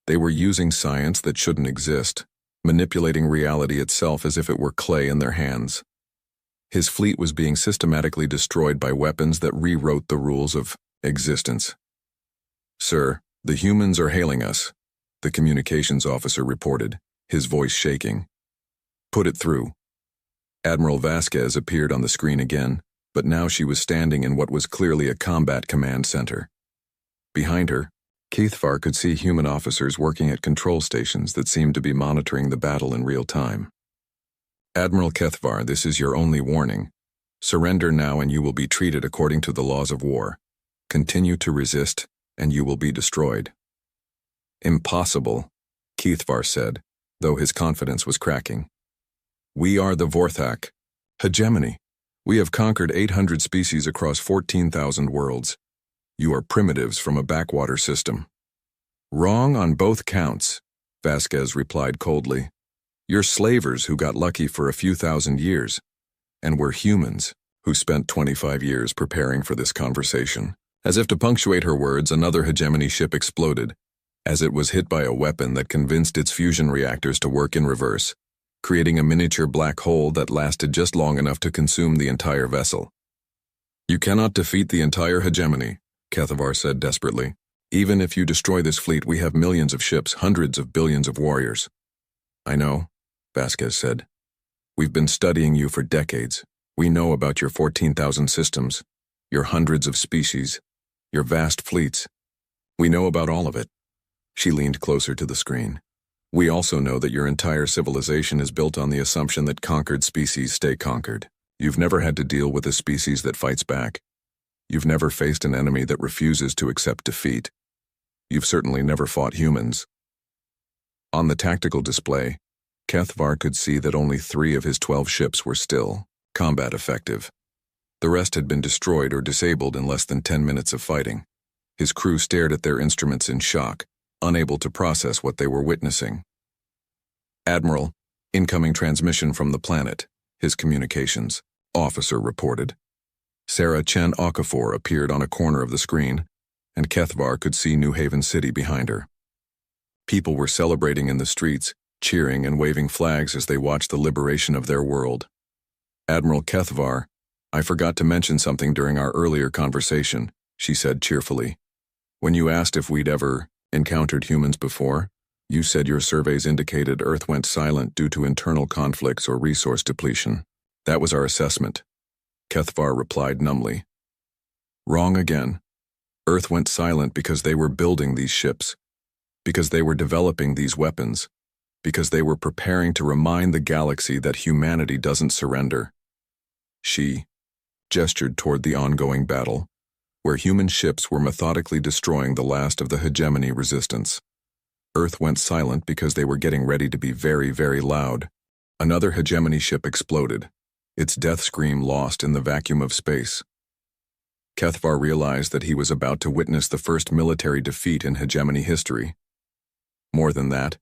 They were using science that shouldn't exist, manipulating reality itself as if it were clay in their hands. His fleet was being systematically destroyed by weapons that rewrote the rules of existence. Sir, the humans are hailing us, the communications officer reported, his voice shaking. Put it through. Admiral Vasquez appeared on the screen again, but now she was standing in what was clearly a combat command center. Behind her, Kethvar could see human officers working at control stations that seemed to be monitoring the battle in real time. Admiral Kethvar, this is your only warning. Surrender now and you will be treated according to the laws of war. Continue to resist, and you will be destroyed. Impossible, Kethvar said, though his confidence was cracking. We are the Vorthak, hegemony. We have conquered 800 species across 14,000 worlds. You are primitives from a backwater system. Wrong on both counts, Vasquez replied coldly. You're slavers who got lucky for a few thousand years, and we're humans who spent 25 years preparing for this conversation. As if to punctuate her words, another hegemony ship exploded, as it was hit by a weapon that convinced its fusion reactors to work in reverse, creating a miniature black hole that lasted just long enough to consume the entire vessel. You cannot defeat the entire hegemony, Kethvar said desperately. Even if you destroy this fleet, we have millions of ships, hundreds of billions of warriors. I know, Vasquez said. We've been studying you for decades. We know about your 14,000 systems, your hundreds of species, your vast fleets. We know about all of it. She leaned closer to the screen. We also know that your entire civilization is built on the assumption that conquered species stay conquered. You've never had to deal with a species that fights back. You've never faced an enemy that refuses to accept defeat. You've certainly never fought humans. On the tactical display, Kethvar could see that only 3 of his 12 ships were still combat effective. The rest had been destroyed or disabled in less than 10 minutes of fighting. His crew stared at their instruments in shock, unable to process what they were witnessing. Admiral, incoming transmission from the planet, his communications officer reported. Sarah Chen Okafor appeared on a corner of the screen, and Kethvar could see New Haven City behind her. People were celebrating in the streets, cheering and waving flags as they watched the liberation of their world. Admiral Kethvar, I forgot to mention something during our earlier conversation, she said cheerfully. When you asked if we'd ever encountered humans before, you said your surveys indicated Earth went silent due to internal conflicts or resource depletion. That was our assessment. Kethvar replied numbly. Wrong again. Earth went silent because they were building these ships, because they were developing these weapons, because they were preparing to remind the galaxy that humanity doesn't surrender. She gestured toward the ongoing battle, where human ships were methodically destroying the last of the hegemony resistance. Earth went silent because they were getting ready to be very, very loud. Another hegemony ship exploded, its death scream lost in the vacuum of space. Kethvar realized that he was about to witness the first military defeat in hegemony history. More than that,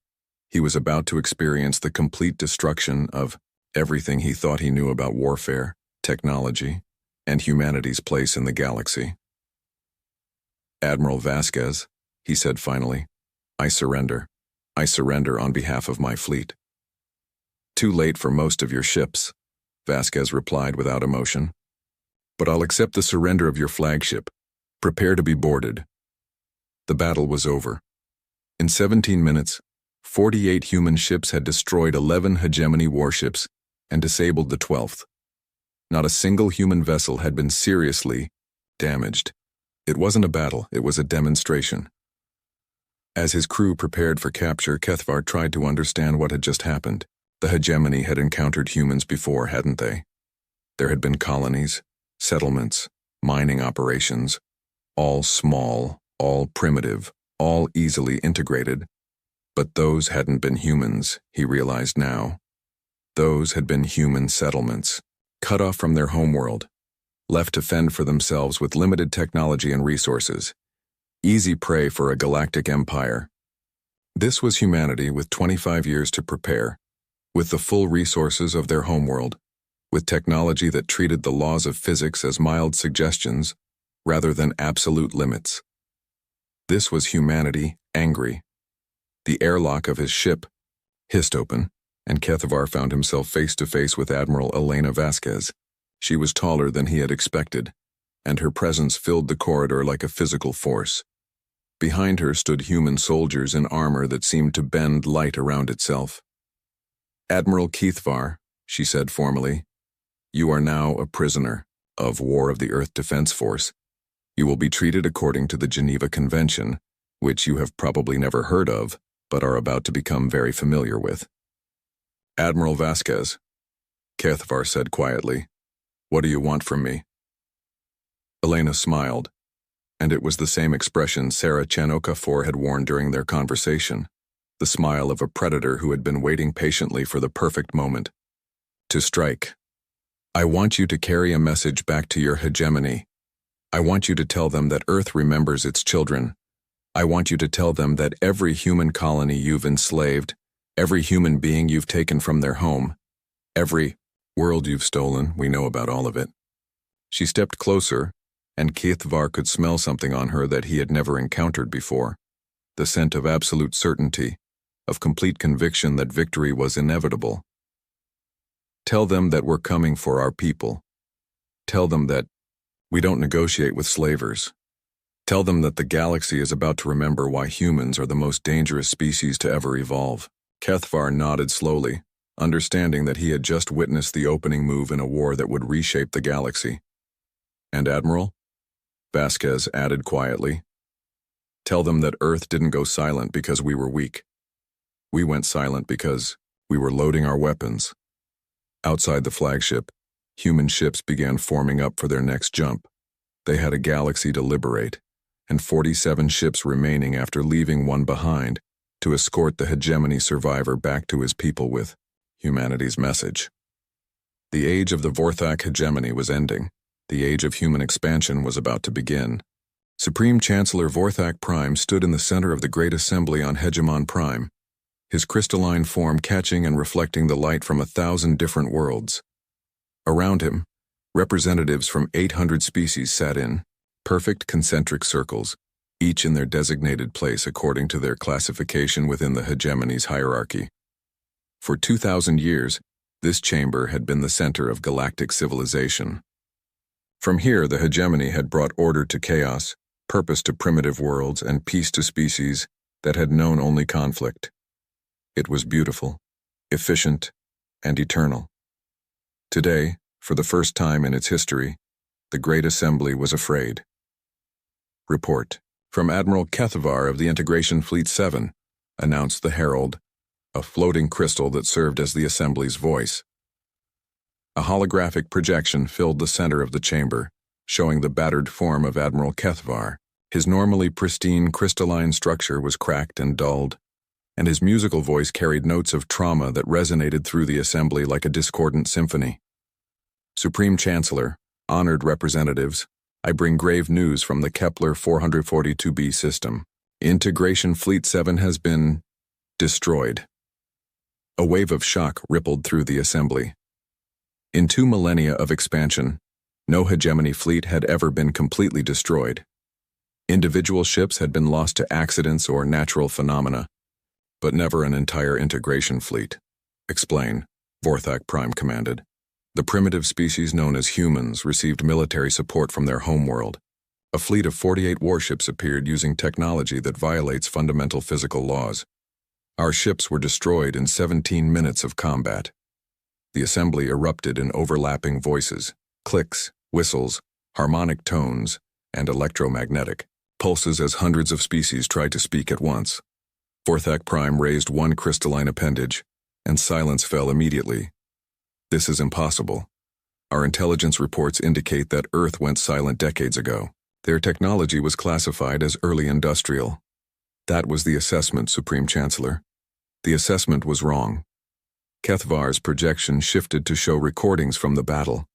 he was about to experience the complete destruction of everything he thought he knew about warfare, technology, and humanity's place in the galaxy. Admiral Vasquez, he said finally, I surrender. I surrender on behalf of my fleet. Too late for most of your ships, Vasquez replied without emotion. But I'll accept the surrender of your flagship. Prepare to be boarded. The battle was over. In 17 minutes, 48 human ships had destroyed 11 hegemony warships and disabled the 12th. Not a single human vessel had been seriously damaged. It wasn't a battle, it was a demonstration. As his crew prepared for capture, Kethvar tried to understand what had just happened. The hegemony had encountered humans before, hadn't they? There had been colonies, settlements, mining operations, all small, all primitive, all easily integrated. But those hadn't been humans, he realized now. Those had been human settlements, cut off from their homeworld, left to fend for themselves with limited technology and resources. Easy prey for a galactic empire. This was humanity with 25 years to prepare, with the full resources of their homeworld, with technology that treated the laws of physics as mild suggestions rather than absolute limits. This was humanity angry. The airlock of his ship hissed open, and Kethvar found himself face to face with Admiral Elena Vasquez. She was taller than he had expected, and her presence filled the corridor like a physical force. Behind her stood human soldiers in armor that seemed to bend light around itself. "Admiral Kethvar," she said formally, "you are now a prisoner of War of the Earth Defense Force. You will be treated according to the Geneva Convention, which you have probably never heard of, but are about to become very familiar with." "Admiral Vasquez," Kethvar said quietly, "what do you want from me?" Elena smiled, and it was the same expression Sarah Chanokafor had worn during their conversation, the smile of a predator who had been waiting patiently for the perfect moment to strike. "I want you to carry a message back to your hegemony. I want you to tell them that Earth remembers its children. I want you to tell them that every human colony you've enslaved, every human being you've taken from their home, every world you've stolen, we know about all of it." She stepped closer, and Kethvar could smell something on her that he had never encountered before, the scent of absolute certainty, of complete conviction that victory was inevitable. "Tell them that we're coming for our people. Tell them that we don't negotiate with slavers. Tell them that the galaxy is about to remember why humans are the most dangerous species to ever evolve." Kethvar nodded slowly, understanding that he had just witnessed the opening move in a war that would reshape the galaxy. "And Admiral?" Vasquez added quietly, "Tell them that Earth didn't go silent because we were weak. We went silent because we were loading our weapons." Outside the flagship, human ships began forming up for their next jump. They had a galaxy to liberate, and 47 ships remaining after leaving one behind to escort the hegemony survivor back to his people with humanity's message. The age of the Vorthak hegemony was ending. The age of human expansion was about to begin. Supreme Chancellor Vorthak Prime stood in the center of the Great Assembly on Hegemon Prime, his crystalline form catching and reflecting the light from 1,000 different worlds. Around him, representatives from 800 species sat in perfect concentric circles, each in their designated place according to their classification within the hegemony's hierarchy. For 2,000 years, this chamber had been the center of galactic civilization. From here, the hegemony had brought order to chaos, purpose to primitive worlds, and peace to species that had known only conflict. It was beautiful, efficient, and eternal. Today, for the first time in its history, the Great Assembly was afraid. "Report from Admiral Kethvar of the Integration Fleet 7, announced the herald, a floating crystal that served as the Assembly's voice. A holographic projection filled the center of the chamber, showing the battered form of Admiral Kethvar. His normally pristine crystalline structure was cracked and dulled, and his musical voice carried notes of trauma that resonated through the Assembly like a discordant symphony. "Supreme Chancellor, honored representatives, I bring grave news from the Kepler 442b system. Integration Fleet 7 has been destroyed." A wave of shock rippled through the Assembly. In 2 millennia of expansion, no hegemony fleet had ever been completely destroyed. Individual ships had been lost to accidents or natural phenomena, but never an entire integration fleet. "Explain," Vorthak Prime commanded. The primitive species known as humans received military support from their homeworld. A fleet of 48 warships appeared using technology that violates fundamental physical laws. Our ships were destroyed in 17 minutes of combat. The assembly erupted in overlapping voices, clicks, whistles, harmonic tones, and electromagnetic pulses as hundreds of species tried to speak at once. Vorthak Prime raised one crystalline appendage, and silence fell immediately. This is impossible. Our intelligence reports indicate that Earth went silent decades ago. Their technology was classified as early industrial. That was the assessment, Supreme Chancellor. The assessment was wrong. Kethvar's projection shifted to show recordings from the battle.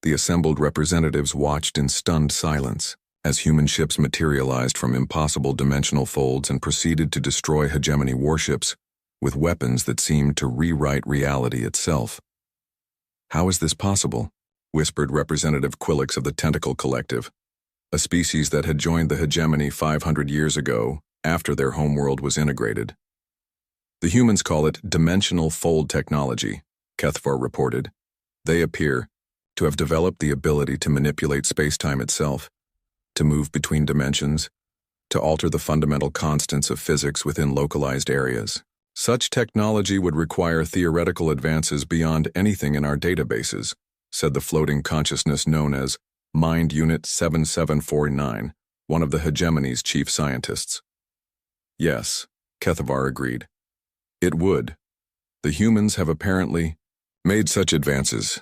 The assembled representatives watched in stunned silence as human ships materialized from impossible dimensional folds and proceeded to destroy hegemony warships with weapons that seemed to rewrite reality itself. "How is this possible?" whispered Representative Quillix of the Tentacle Collective, a species that had joined the hegemony 500 years ago after their homeworld was integrated. "The humans call it dimensional fold technology," Kethvar reported. "They appear to have developed the ability to manipulate space-time itself, to move between dimensions, to alter the fundamental constants of physics within localized areas. Such technology would require theoretical advances beyond anything in our databases," said the floating consciousness known as Mind Unit 7749, one of the hegemony's chief scientists. "Yes," Kethvar agreed. "It would. The humans have apparently made such advances."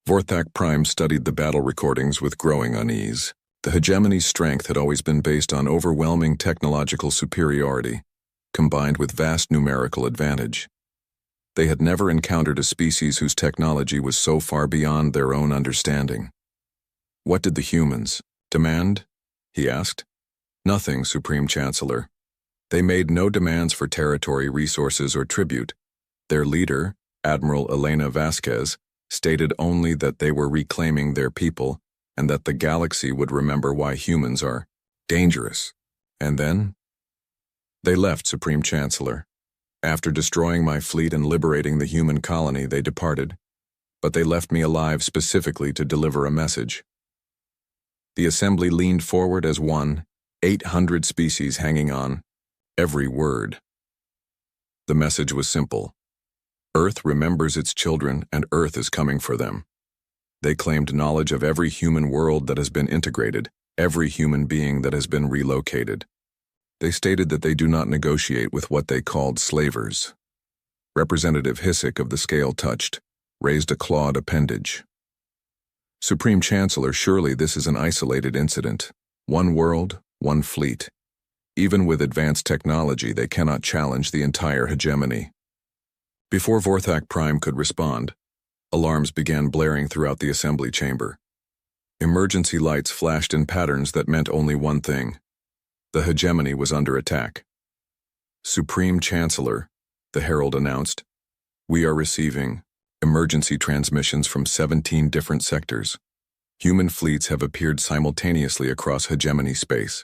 Vorthak Prime studied the battle recordings with growing unease. The hegemony's strength had always been based on overwhelming technological superiority, combined with vast numerical advantage. They had never encountered a species whose technology was so far beyond their own understanding. "What did the humans demand?" he asked. "Nothing, Supreme Chancellor. They made no demands for territory, resources, or tribute. Their leader, Admiral Elena Vasquez, stated only that they were reclaiming their people and that the galaxy would remember why humans are dangerous. And then they left, Supreme Chancellor. After destroying my fleet and liberating the human colony, they departed, but they left me alive specifically to deliver a message." The assembly leaned forward as one, 800 species hanging on every word. The message was simple. Earth remembers its children, and Earth is coming for them. They claimed knowledge of every human world that has been integrated, every human being that has been relocated. They stated that they do not negotiate with what they called slavers. Representative Hissick of the Scale Touched raised a clawed appendage. "Supreme Chancellor, surely this is an isolated incident. One world, one fleet. Even with advanced technology, they cannot challenge the entire hegemony." Before Vorthak Prime could respond, alarms began blaring throughout the assembly chamber. Emergency lights flashed in patterns that meant only one thing. The hegemony was under attack. "Supreme Chancellor," the herald announced, "we are receiving emergency transmissions from 17 different sectors. Human fleets have appeared simultaneously across hegemony space.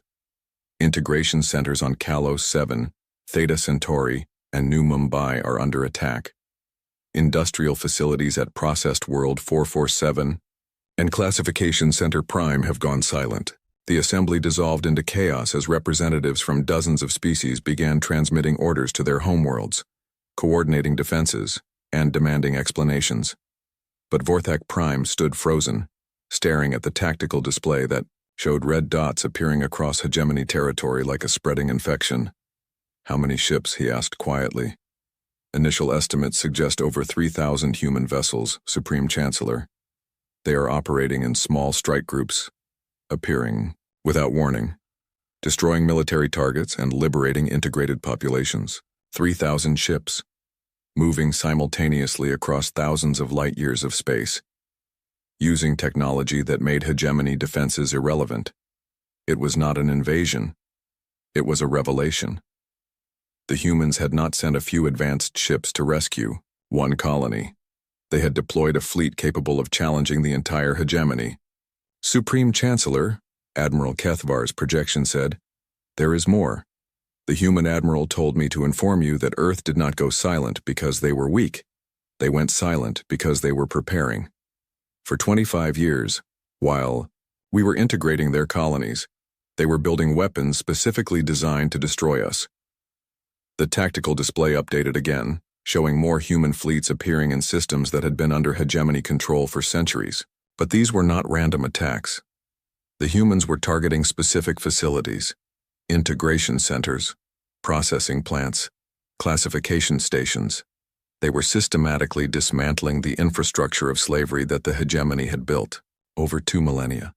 Integration centers on Kalos 7, Theta Centauri, and New Mumbai are under attack. Industrial facilities at Processed World 447 and Classification Center Prime have gone silent." The assembly dissolved into chaos as representatives from dozens of species began transmitting orders to their homeworlds, coordinating defenses, and demanding explanations. But Vorthak Prime stood frozen, staring at the tactical display that showed red dots appearing across hegemony territory like a spreading infection. "How many ships?" he asked quietly. "Initial estimates suggest over 3,000 human vessels, Supreme Chancellor. They are operating in small strike groups, appearing without warning, destroying military targets and liberating integrated populations. 3,000 ships, moving simultaneously across thousands of light years of space, using technology that made hegemony defenses irrelevant. It was not an invasion. It was a revelation. The humans had not sent a few advanced ships to rescue one colony. They had deployed a fleet capable of challenging the entire hegemony. "Supreme Chancellor," Admiral Kethvar's projection said, "there is more. The human admiral told me to inform you that Earth did not go silent because they were weak. They went silent because they were preparing. For 25 years, while we were integrating their colonies, they were building weapons specifically designed to destroy us. The tactical display updated again, showing more human fleets appearing in systems that had been under hegemony control for centuries. But these were not random attacks. The humans were targeting specific facilities, integration centers, processing plants, classification stations. They were systematically dismantling the infrastructure of slavery that the hegemony had built over 2 millennia.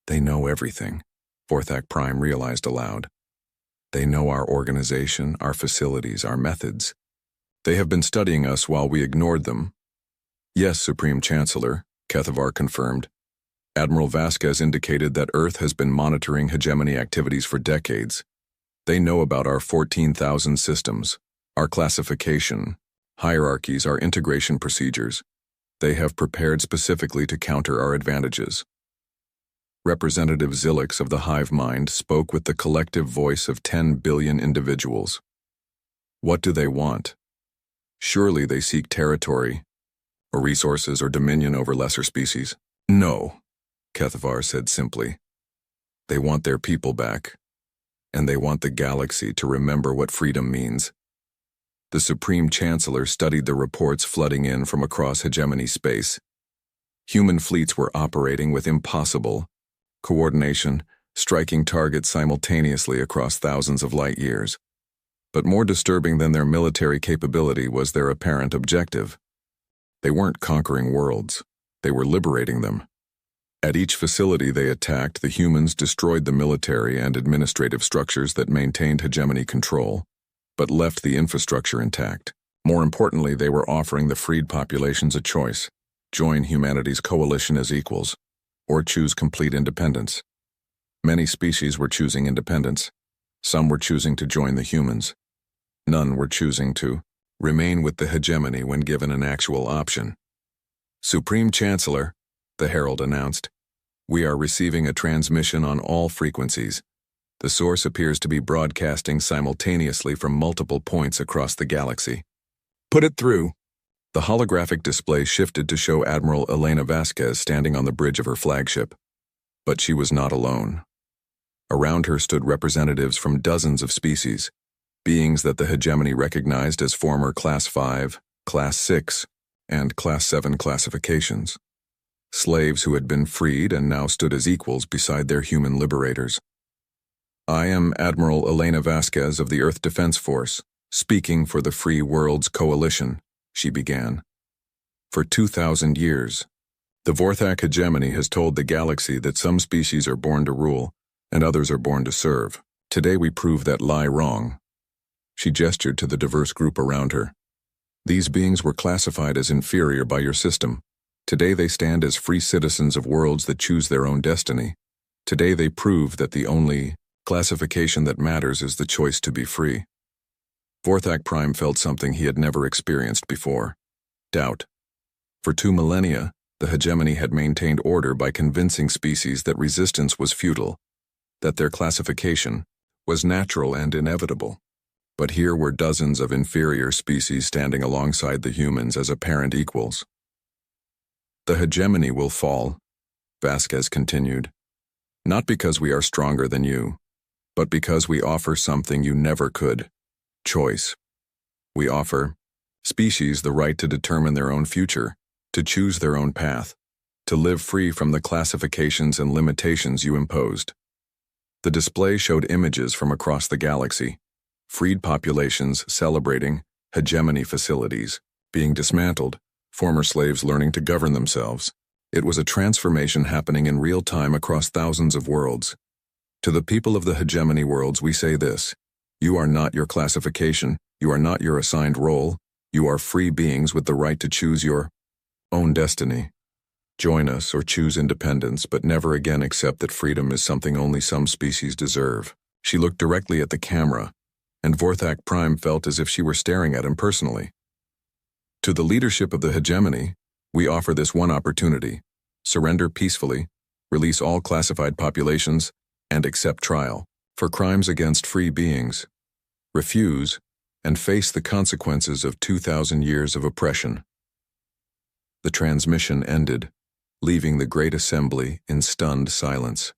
They know everything, Vorthak Prime realized aloud. They know our organization, our facilities, our methods. They have been studying us while we ignored them. Yes, Supreme Chancellor, Kethavar confirmed. Admiral Vasquez indicated that Earth has been monitoring hegemony activities for decades. They know about our 14,000 systems, our classification, hierarchies, our integration procedures. They have prepared specifically to counter our advantages. Representative Zilix of the Hive Mind spoke with the collective voice of 10 billion individuals. What do they want? Surely they seek territory, or resources, or dominion over lesser species. No, Kethavar said simply. They want their people back, and they want the galaxy to remember what freedom means. The Supreme Chancellor studied the reports flooding in from across hegemony space. Human fleets were operating with impossible coordination, striking targets simultaneously across thousands of light years. But more disturbing than their military capability was their apparent objective. They weren't conquering worlds, they were liberating them. At each facility they attacked, the humans destroyed the military and administrative structures that maintained hegemony control, but left the infrastructure intact. More importantly, they were offering the freed populations a choice: join humanity's coalition as equals, or choose complete independence. Many species were choosing independence. Some were choosing to join the humans. None were choosing to remain with the hegemony when given an actual option. Supreme Chancellor, the Herald announced, we are receiving a transmission on all frequencies. The source appears to be broadcasting simultaneously from multiple points across the galaxy. Put it through. The holographic display shifted to show Admiral Elena Vasquez standing on the bridge of her flagship. But she was not alone. Around her stood representatives from dozens of species, beings that the hegemony recognized as former Class 5, Class 6, and Class 7 classifications. Slaves who had been freed and now stood as equals beside their human liberators. I am Admiral Elena Vasquez of the Earth Defense Force, speaking for the Free Worlds Coalition, she began. For 2,000 years, the Vorthak hegemony has told the galaxy that some species are born to rule and others are born to serve. Today we prove that lie wrong. She gestured to the diverse group around her. These beings were classified as inferior by your system. Today they stand as free citizens of worlds that choose their own destiny. Today they prove that the only classification that matters is the choice to be free. Vorthak Prime felt something he had never experienced before: doubt. For 2 millennia, the hegemony had maintained order by convincing species that resistance was futile, that their classification was natural and inevitable. But here were dozens of inferior species standing alongside the humans as apparent equals. The hegemony will fall, Vasquez continued, not because we are stronger than you, but because we offer something you never could: choice. We offer species the right to determine their own future, to choose their own path, to live free from the classifications and limitations you imposed. The display showed images from across the galaxy, freed populations celebrating, hegemony facilities being dismantled, former slaves learning to govern themselves. It was a transformation happening in real time across thousands of worlds. To the people of the hegemony worlds we say this: you are not your classification, you are not your assigned role, you are free beings with the right to choose your own destiny. Join us or choose independence, but never again accept that freedom is something only some species deserve. She looked directly at the camera, and Vorthak Prime felt as if she were staring at him personally. To the leadership of the hegemony, we offer this one opportunity: surrender peacefully, release all classified populations, and accept trial for crimes against free beings. Refuse, and face the consequences of 2,000 years of oppression. The transmission ended, leaving the great assembly in stunned silence.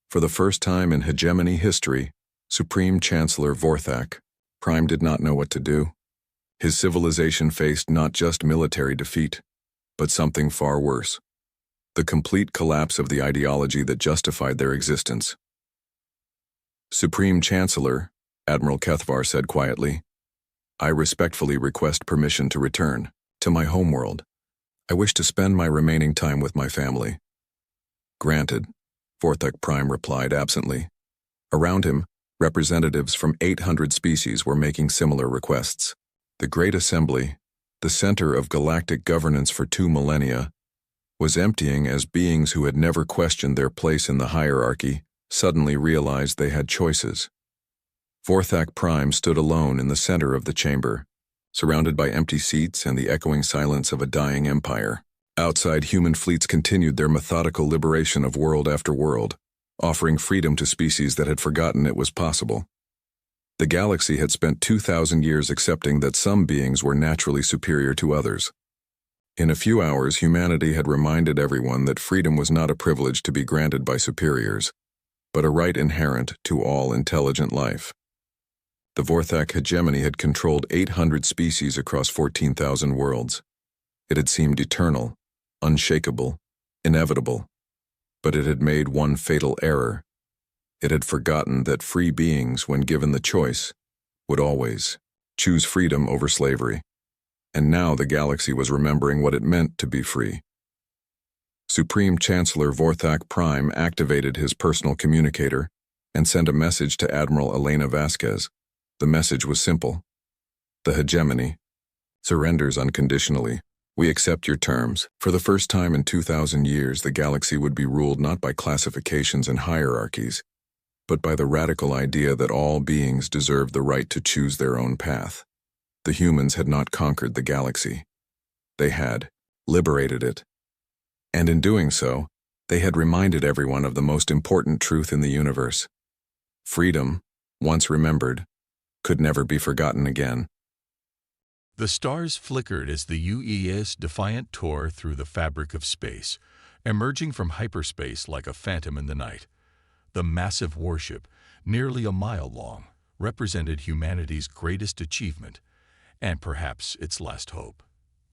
For the first time in hegemony history, Supreme Chancellor Vorthak Prime did not know what to do. His civilization faced not just military defeat, but something far worse: the complete collapse of the ideology that justified their existence. Supreme Chancellor, Admiral Kethvar said quietly, "I respectfully request permission to return to my homeworld. I wish to spend my remaining time with my family." "Granted," Vorthak Prime replied absently. Around him, representatives from 800 species were making similar requests. The Great Assembly, the center of galactic governance for 2 millennia, was emptying as beings who had never questioned their place in the hierarchy suddenly realized they had choices. Vorthak Prime stood alone in the center of the chamber, surrounded by empty seats and the echoing silence of a dying empire. Outside, human fleets continued their methodical liberation of world after world, offering freedom to species that had forgotten it was possible. The galaxy had spent 2,000 years accepting that some beings were naturally superior to others. In a few hours, humanity had reminded everyone that freedom was not a privilege to be granted by superiors, but a right inherent to all intelligent life. The Vorthak hegemony had controlled 800 species across 14,000 worlds. It had seemed eternal, unshakable, inevitable, but it had made one fatal error. It had forgotten that free beings, when given the choice, would always choose freedom over slavery. And now the galaxy was remembering what it meant to be free. Supreme Chancellor Vorthak Prime activated his personal communicator and sent a message to Admiral Elena Vasquez. The message was simple: "The hegemony surrenders unconditionally. We accept your terms." For the first time in 2,000 years, the galaxy would be ruled not by classifications and hierarchies, but by the radical idea that all beings deserve the right to choose their own path. The humans had not conquered the galaxy. They had liberated it. And in doing so, they had reminded everyone of the most important truth in the universe: freedom, once remembered, could never be forgotten again. The stars flickered as the UES Defiant tore through the fabric of space, emerging from hyperspace like a phantom in the night. The massive warship, nearly a mile long, represented humanity's greatest achievement, and perhaps its last hope.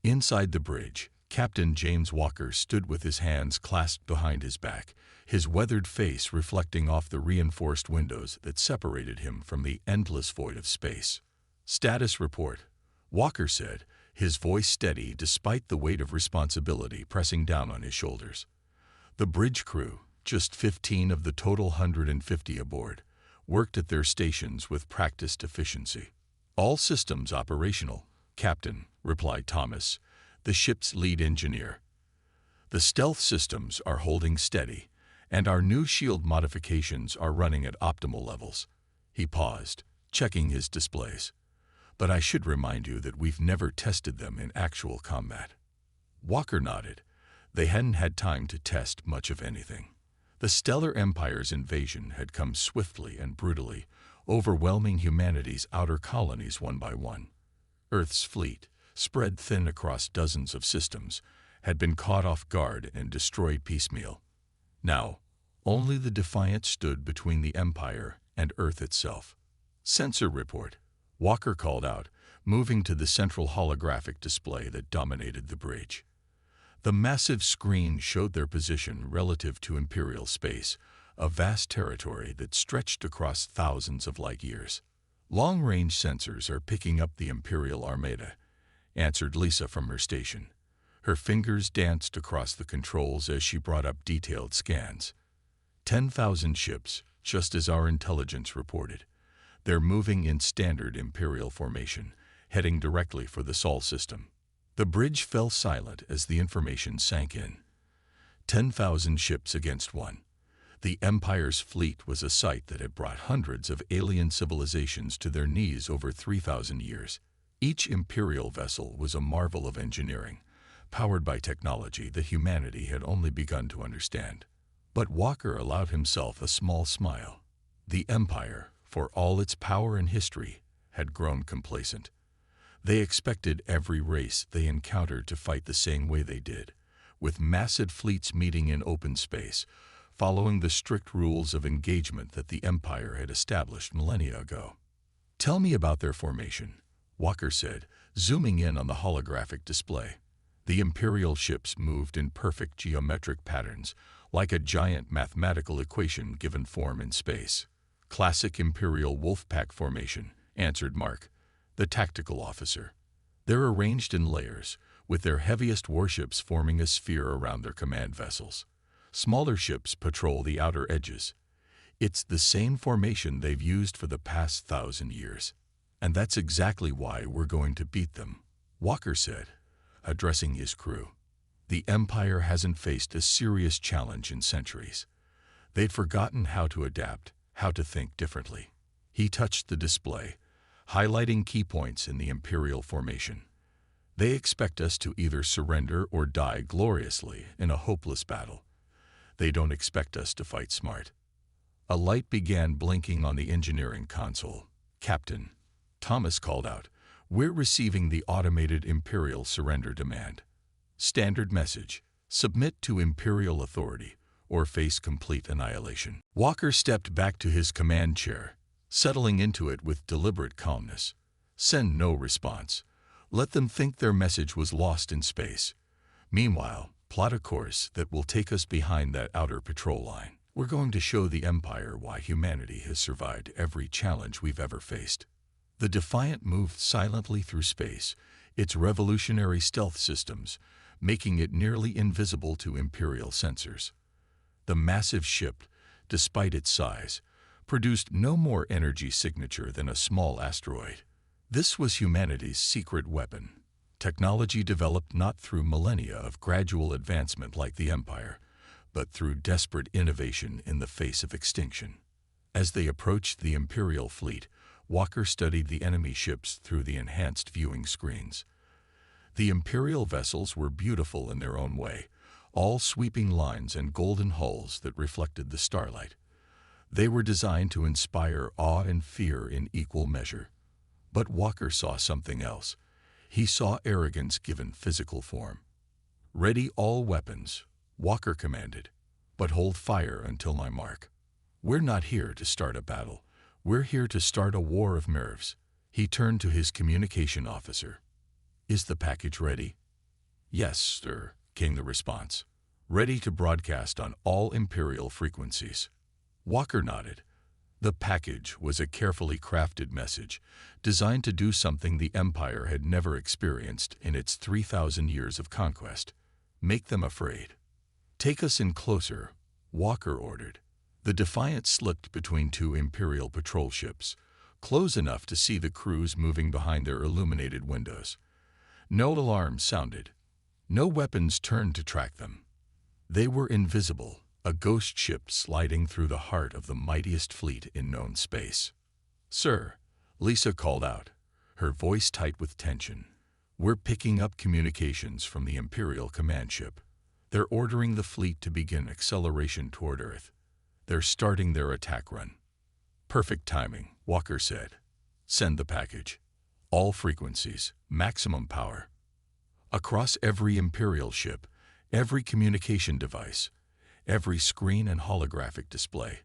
Inside the bridge, Captain James Walker stood with his hands clasped behind his back, his weathered face reflecting off the reinforced windows that separated him from the endless void of space. "Status report," Walker said, his voice steady despite the weight of responsibility pressing down on his shoulders. The bridge crew, just 15 of the total 150 aboard, worked at their stations with practiced efficiency. "All systems operational, Captain," replied Thomas, the ship's lead engineer. "The stealth systems are holding steady, and our new shield modifications are running at optimal levels." He paused, checking his displays. "But I should remind you that we've never tested them in actual combat." Walker nodded. They hadn't had time to test much of anything. The Stellar Empire's invasion had come swiftly and brutally, overwhelming humanity's outer colonies one by one. Earth's fleet, spread thin across dozens of systems, had been caught off guard and destroyed piecemeal. Now, only the Defiant stood between the Empire and Earth itself. "Sensor report," Walker called out, moving to the central holographic display that dominated the bridge. The massive screen showed their position relative to Imperial space, a vast territory that stretched across thousands of light years. "Long-range sensors are picking up the Imperial Armada," answered Lisa from her station. Her fingers danced across the controls as she brought up detailed scans. 10,000 ships, just as our intelligence reported. They're moving in standard Imperial formation, heading directly for the Sol system. The bridge fell silent as the information sank in. 10,000 ships against one. The Empire's fleet was a sight that had brought hundreds of alien civilizations to their knees over 3,000 years. Each Imperial vessel was a marvel of engineering, powered by technology that humanity had only begun to understand. But Walker allowed himself a small smile. The Empire, for all its power and history, had grown complacent. They expected every race they encountered to fight the same way they did, with massive fleets meeting in open space, following the strict rules of engagement that the Empire had established millennia ago. "Tell me about their formation," Walker said, zooming in on the holographic display. The Imperial ships moved in perfect geometric patterns, like a giant mathematical equation given form in space. "Classic Imperial Wolfpack formation," answered Mark, the tactical officer. "They're arranged in layers, with their heaviest warships forming a sphere around their command vessels. Smaller ships patrol the outer edges. It's the same formation they've used for the past 1,000 years. And that's exactly why we're going to beat them," Walker said, addressing his crew. The Empire hasn't faced a serious challenge in centuries. They'd forgotten how to adapt, how to think differently. He touched the display, highlighting key points in the Imperial formation. "They expect us to either surrender or die gloriously in a hopeless battle. They don't expect us to fight smart." A light began blinking on the engineering console. "Captain," Thomas called out, "we're receiving the automated Imperial surrender demand. Standard message: submit to Imperial authority or face complete annihilation." Walker stepped back to his command chair, settling into it with deliberate calmness. "Send no response. Let them think their message was lost in space. Meanwhile, plot a course that will take us behind that outer patrol line. We're going to show the Empire why humanity has survived every challenge we've ever faced." The Defiant moved silently through space, its revolutionary stealth systems making it nearly invisible to Imperial sensors. The massive ship, despite its size, produced no more energy signature than a small asteroid. This was humanity's secret weapon, technology developed not through millennia of gradual advancement like the Empire, but through desperate innovation in the face of extinction. As they approached the Imperial fleet, Walker studied the enemy ships through the enhanced viewing screens. The Imperial vessels were beautiful in their own way, all sweeping lines and golden hulls that reflected the starlight. They were designed to inspire awe and fear in equal measure. But Walker saw something else. He saw arrogance given physical form. "Ready all weapons," Walker commanded, "but hold fire until my mark. We're not here to start a battle. We're here to start a war of nerves." He turned to his communication officer. "Is the package ready?" "Yes, sir," came the response. "Ready to broadcast on all Imperial frequencies." Walker nodded. The package was a carefully crafted message, designed to do something the Empire had never experienced in its 3,000 years of conquest: make them afraid. "Take us in closer," Walker ordered. The Defiant slipped between two Imperial patrol ships, close enough to see the crews moving behind their illuminated windows. No alarms sounded. No weapons turned to track them. They were invisible, a ghost ship sliding through the heart of the mightiest fleet in known space. "Sir," Lisa called out, her voice tight with tension, "we're picking up communications from the Imperial command ship. They're ordering the fleet to begin acceleration toward Earth. They're starting their attack run." "Perfect timing," Walker said. "Send the package. All frequencies, maximum power." Across every Imperial ship, every communication device, every screen and holographic display,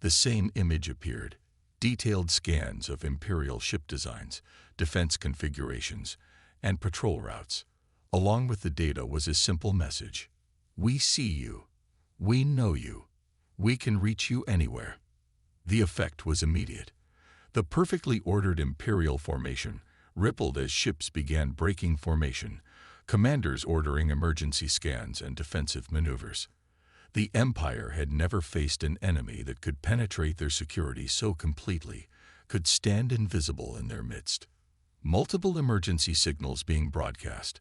the same image appeared: detailed scans of Imperial ship designs, defense configurations, and patrol routes. Along with the data was a simple message: "We see you. We know you. We can reach you anywhere." The effect was immediate. The perfectly ordered Imperial formation rippled as ships began breaking formation, commanders ordering emergency scans and defensive maneuvers. The Empire had never faced an enemy that could penetrate their security so completely, could stand invisible in their midst. Multiple emergency signals being broadcast,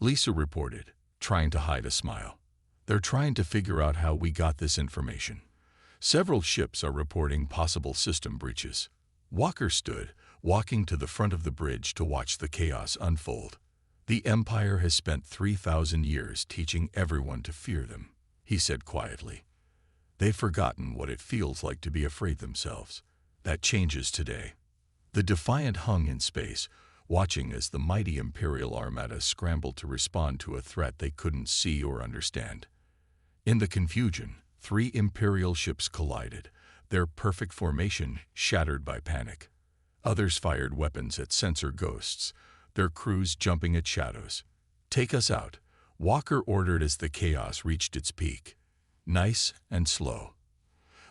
Lisa reported, trying to hide a smile. "They're trying to figure out how we got this information. Several ships are reporting possible system breaches." Walker stood, walking to the front of the bridge to watch the chaos unfold. "The Empire has spent 3,000 years teaching everyone to fear them," he said quietly. "They've forgotten what it feels like to be afraid themselves. That changes today." The Defiant hung in space, watching as the mighty Imperial Armada scrambled to respond to a threat they couldn't see or understand. In the confusion, 3 Imperial ships collided, their perfect formation shattered by panic. Others fired weapons at sensor ghosts, their crews jumping at shadows. "Take us out," Walker ordered as the chaos reached its peak. "Nice and slow.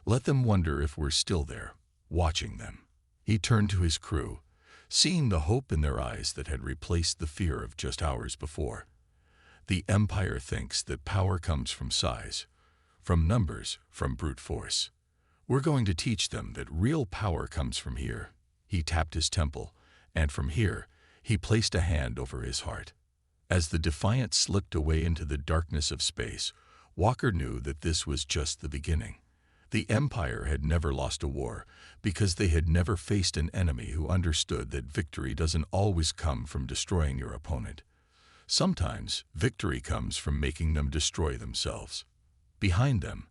Let them wonder if we're still there, watching them." He turned to his crew, seeing the hope in their eyes that had replaced the fear of just hours before. "The Empire thinks that power comes from size, from numbers, from brute force. We're going to teach them that real power comes from here." He tapped his temple, and from here, he placed a hand over his heart. As the Defiant slipped away into the darkness of space, Walker knew that this was just the beginning. The Empire had never lost a war because they had never faced an enemy who understood that victory doesn't always come from destroying your opponent. Sometimes, victory comes from making them destroy themselves. Behind them,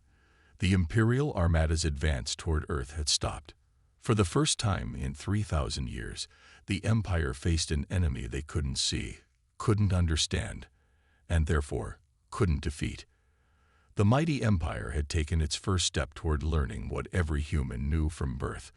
the Imperial Armada's advance toward Earth had stopped. For the first time in 3,000 years, the Empire faced an enemy they couldn't see, couldn't understand, and therefore couldn't defeat. The mighty Empire had taken its first step toward learning what every human knew from birth,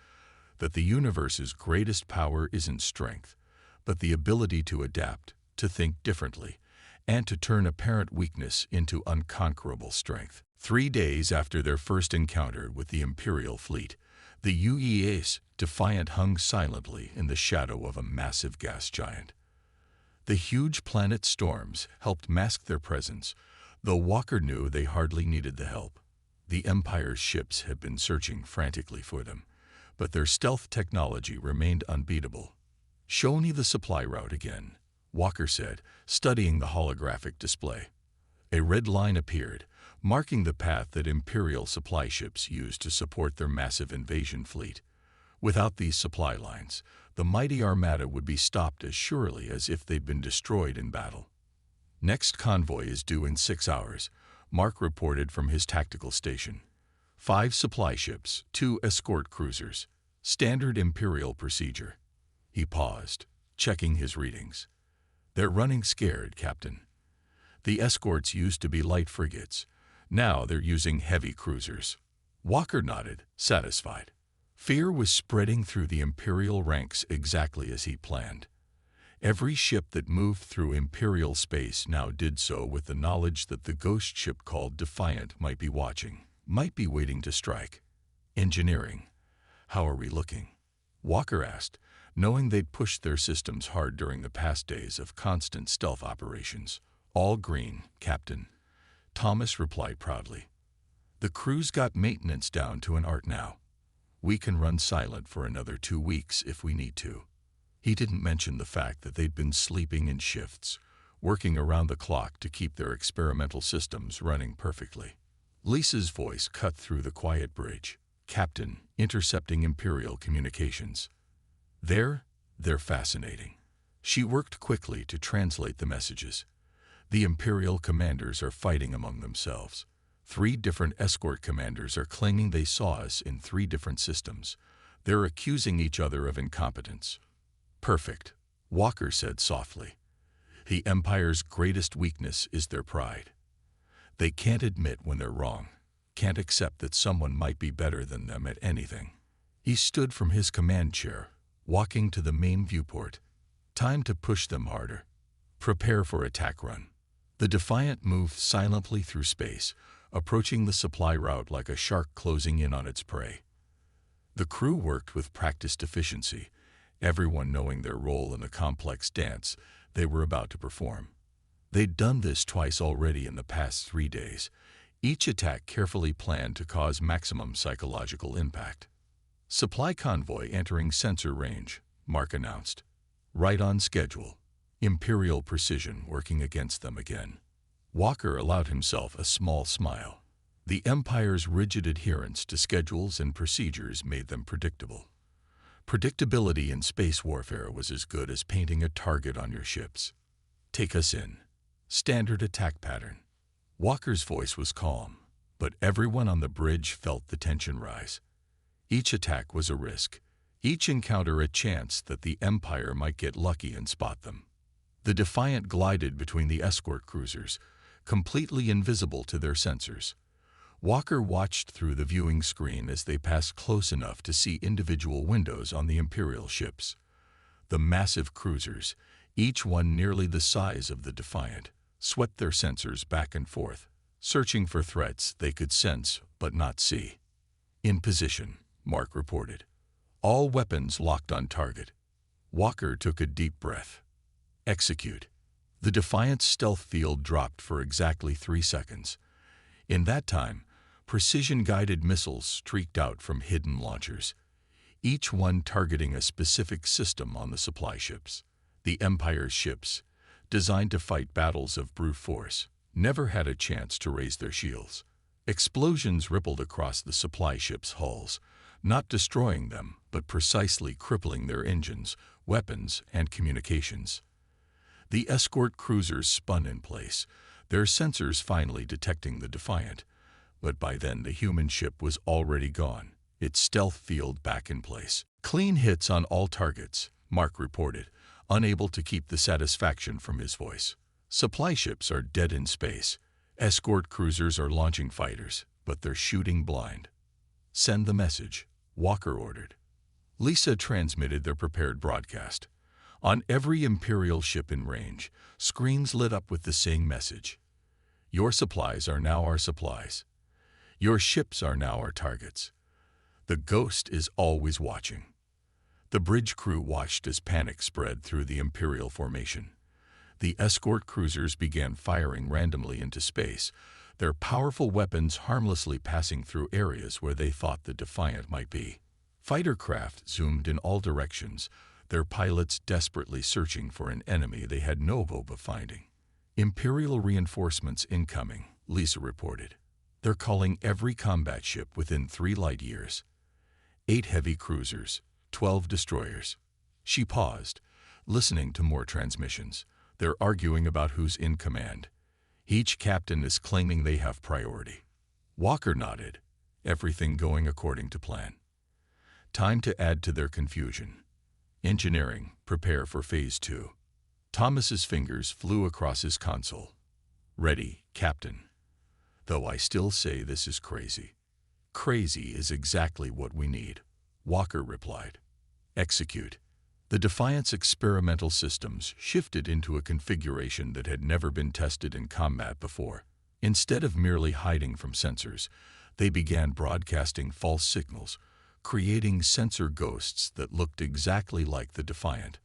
that the universe's greatest power isn't strength, but the ability to adapt, to think differently, and to turn apparent weakness into unconquerable strength. 3 days after their first encounter with the Imperial fleet, the UEA's Defiant hung silently in the shadow of a massive gas giant. The huge planet storms helped mask their presence, though Walker knew they hardly needed the help. The Empire's ships had been searching frantically for them, but their stealth technology remained unbeatable. "Show me the supply route again," Walker said, studying the holographic display. A red line appeared, marking the path that Imperial supply ships used to support their massive invasion fleet. Without these supply lines, the mighty Armada would be stopped as surely as if they'd been destroyed in battle. "Next convoy is due in 6 hours," Mark reported from his tactical station. 5 supply ships, 2 escort cruisers. Standard Imperial procedure. He paused, checking his readings. "They're running scared, Captain. The escorts used to be light frigates. Now they're using heavy cruisers." Walker nodded, satisfied. Fear was spreading through the Imperial ranks exactly as he planned. Every ship that moved through Imperial space now did so with the knowledge that the ghost ship called Defiant might be watching, might be waiting to strike. "Engineering. How are we looking?" Walker asked, knowing they'd pushed their systems hard during the past days of constant stealth operations. "All green, Captain," Thomas replied proudly. "The crew's got maintenance down to an art now. We can run silent for another 2 weeks if we need to." He didn't mention the fact that they'd been sleeping in shifts, working around the clock to keep their experimental systems running perfectly. Lisa's voice cut through the quiet bridge. "Captain, intercepting Imperial communications." They're fascinating." She worked quickly to translate the messages. "The Imperial commanders are fighting among themselves. 3 different escort commanders are claiming they saw us in 3 different systems. They're accusing each other of incompetence." "Perfect," Walker said softly. "The Empire's greatest weakness is their pride. They can't admit when they're wrong, can't accept that someone might be better than them at anything." He stood from his command chair, walking to the main viewport. "Time to push them harder. Prepare for attack run." The Defiant moved silently through space, approaching the supply route like a shark closing in on its prey. The crew worked with practiced efficiency, everyone knowing their role in the complex dance they were about to perform. They'd done this twice already in the past 3 days, each attack carefully planned to cause maximum psychological impact. "Supply convoy entering sensor range," Mark announced. "Right on schedule. Imperial precision working against them again." Walker allowed himself a small smile. The Empire's rigid adherence to schedules and procedures made them predictable. Predictability in space warfare was as good as painting a target on your ships. "Take us in. Standard attack pattern." Walker's voice was calm, but everyone on the bridge felt the tension rise. Each attack was a risk, each encounter a chance that the Empire might get lucky and spot them. The Defiant glided between the escort cruisers, completely invisible to their sensors. Walker watched through the viewing screen as they passed close enough to see individual windows on the Imperial ships. The massive cruisers, each one nearly the size of the Defiant, swept their sensors back and forth, searching for threats they could sense but not see. "In position," Mark reported. "All weapons locked on target." Walker took a deep breath. "Execute." The Defiant's stealth field dropped for exactly 3 seconds. In that time, precision-guided missiles streaked out from hidden launchers, each one targeting a specific system on the supply ships. The Empire's ships, designed to fight battles of brute force, never had a chance to raise their shields. Explosions rippled across the supply ships' hulls, not destroying them, but precisely crippling their engines, weapons, and communications. The escort cruisers spun in place, their sensors finally detecting the Defiant, but by then the human ship was already gone, its stealth field back in place. "Clean hits on all targets," Mark reported, unable to keep the satisfaction from his voice. "Supply ships are dead in space. Escort cruisers are launching fighters, but they're shooting blind." "Send the message," Walker ordered. Lisa transmitted their prepared broadcast. On every Imperial ship in range, screens lit up with the same message. "Your supplies are now our supplies. Your ships are now our targets. The Ghost is always watching." The bridge crew watched as panic spread through the Imperial formation. The escort cruisers began firing randomly into space, their powerful weapons harmlessly passing through areas where they thought the Defiant might be. Fighter craft zoomed in all directions, their pilots desperately searching for an enemy they had no hope of finding. "Imperial reinforcements incoming," Lisa reported. "They're calling every combat ship within 3 light years. 8 heavy cruisers, 12 destroyers." She paused, listening to more transmissions. "They're arguing about who's in command. Each captain is claiming they have priority." Walker nodded, everything going according to plan. Time to add to their confusion. "Engineering, prepare for Phase 2. Thomas's fingers flew across his console. "Ready, Captain. Though I still say this is crazy." "Crazy is exactly what we need," Walker replied. "Execute." The Defiant's experimental systems shifted into a configuration that had never been tested in combat before. Instead of merely hiding from sensors, they began broadcasting false signals, creating sensor ghosts that looked exactly like the Defiant.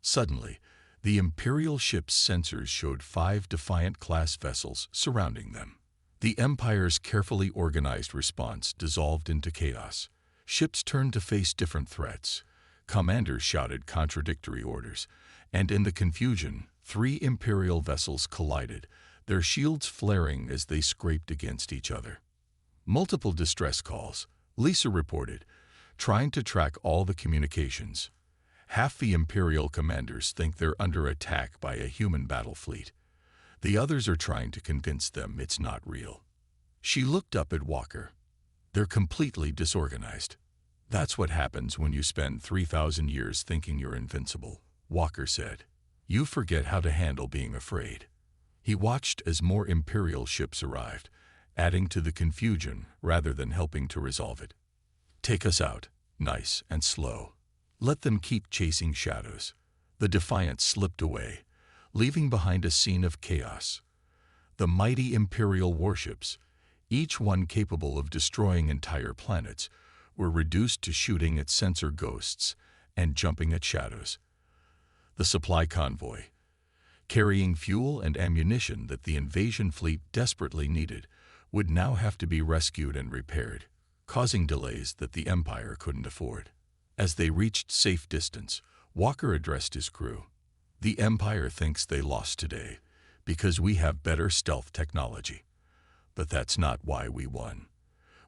Suddenly, the Imperial ship's sensors showed 5 Defiant-class vessels surrounding them. The Empire's carefully organized response dissolved into chaos. Ships turned to face different threats. Commanders shouted contradictory orders, and in the confusion, 3 Imperial vessels collided, their shields flaring as they scraped against each other. "Multiple distress calls," Lisa reported, trying to track all the communications. "Half the Imperial commanders think they're under attack by a human battle fleet. The others are trying to convince them it's not real." She looked up at Walker. "They're completely disorganized." "That's what happens when you spend 3,000 years thinking you're invincible," Walker said. "You forget how to handle being afraid." He watched as more Imperial ships arrived, adding to the confusion rather than helping to resolve it. "Take us out, nice and slow. Let them keep chasing shadows." The Defiant slipped away, leaving behind a scene of chaos. The mighty Imperial warships, each one capable of destroying entire planets, were reduced to shooting at sensor ghosts and jumping at shadows. The supply convoy, carrying fuel and ammunition that the invasion fleet desperately needed, would now have to be rescued and repaired, causing delays that the Empire couldn't afford. As they reached safe distance, Walker addressed his crew. "The Empire thinks they lost today because we have better stealth technology. But that's not why we won.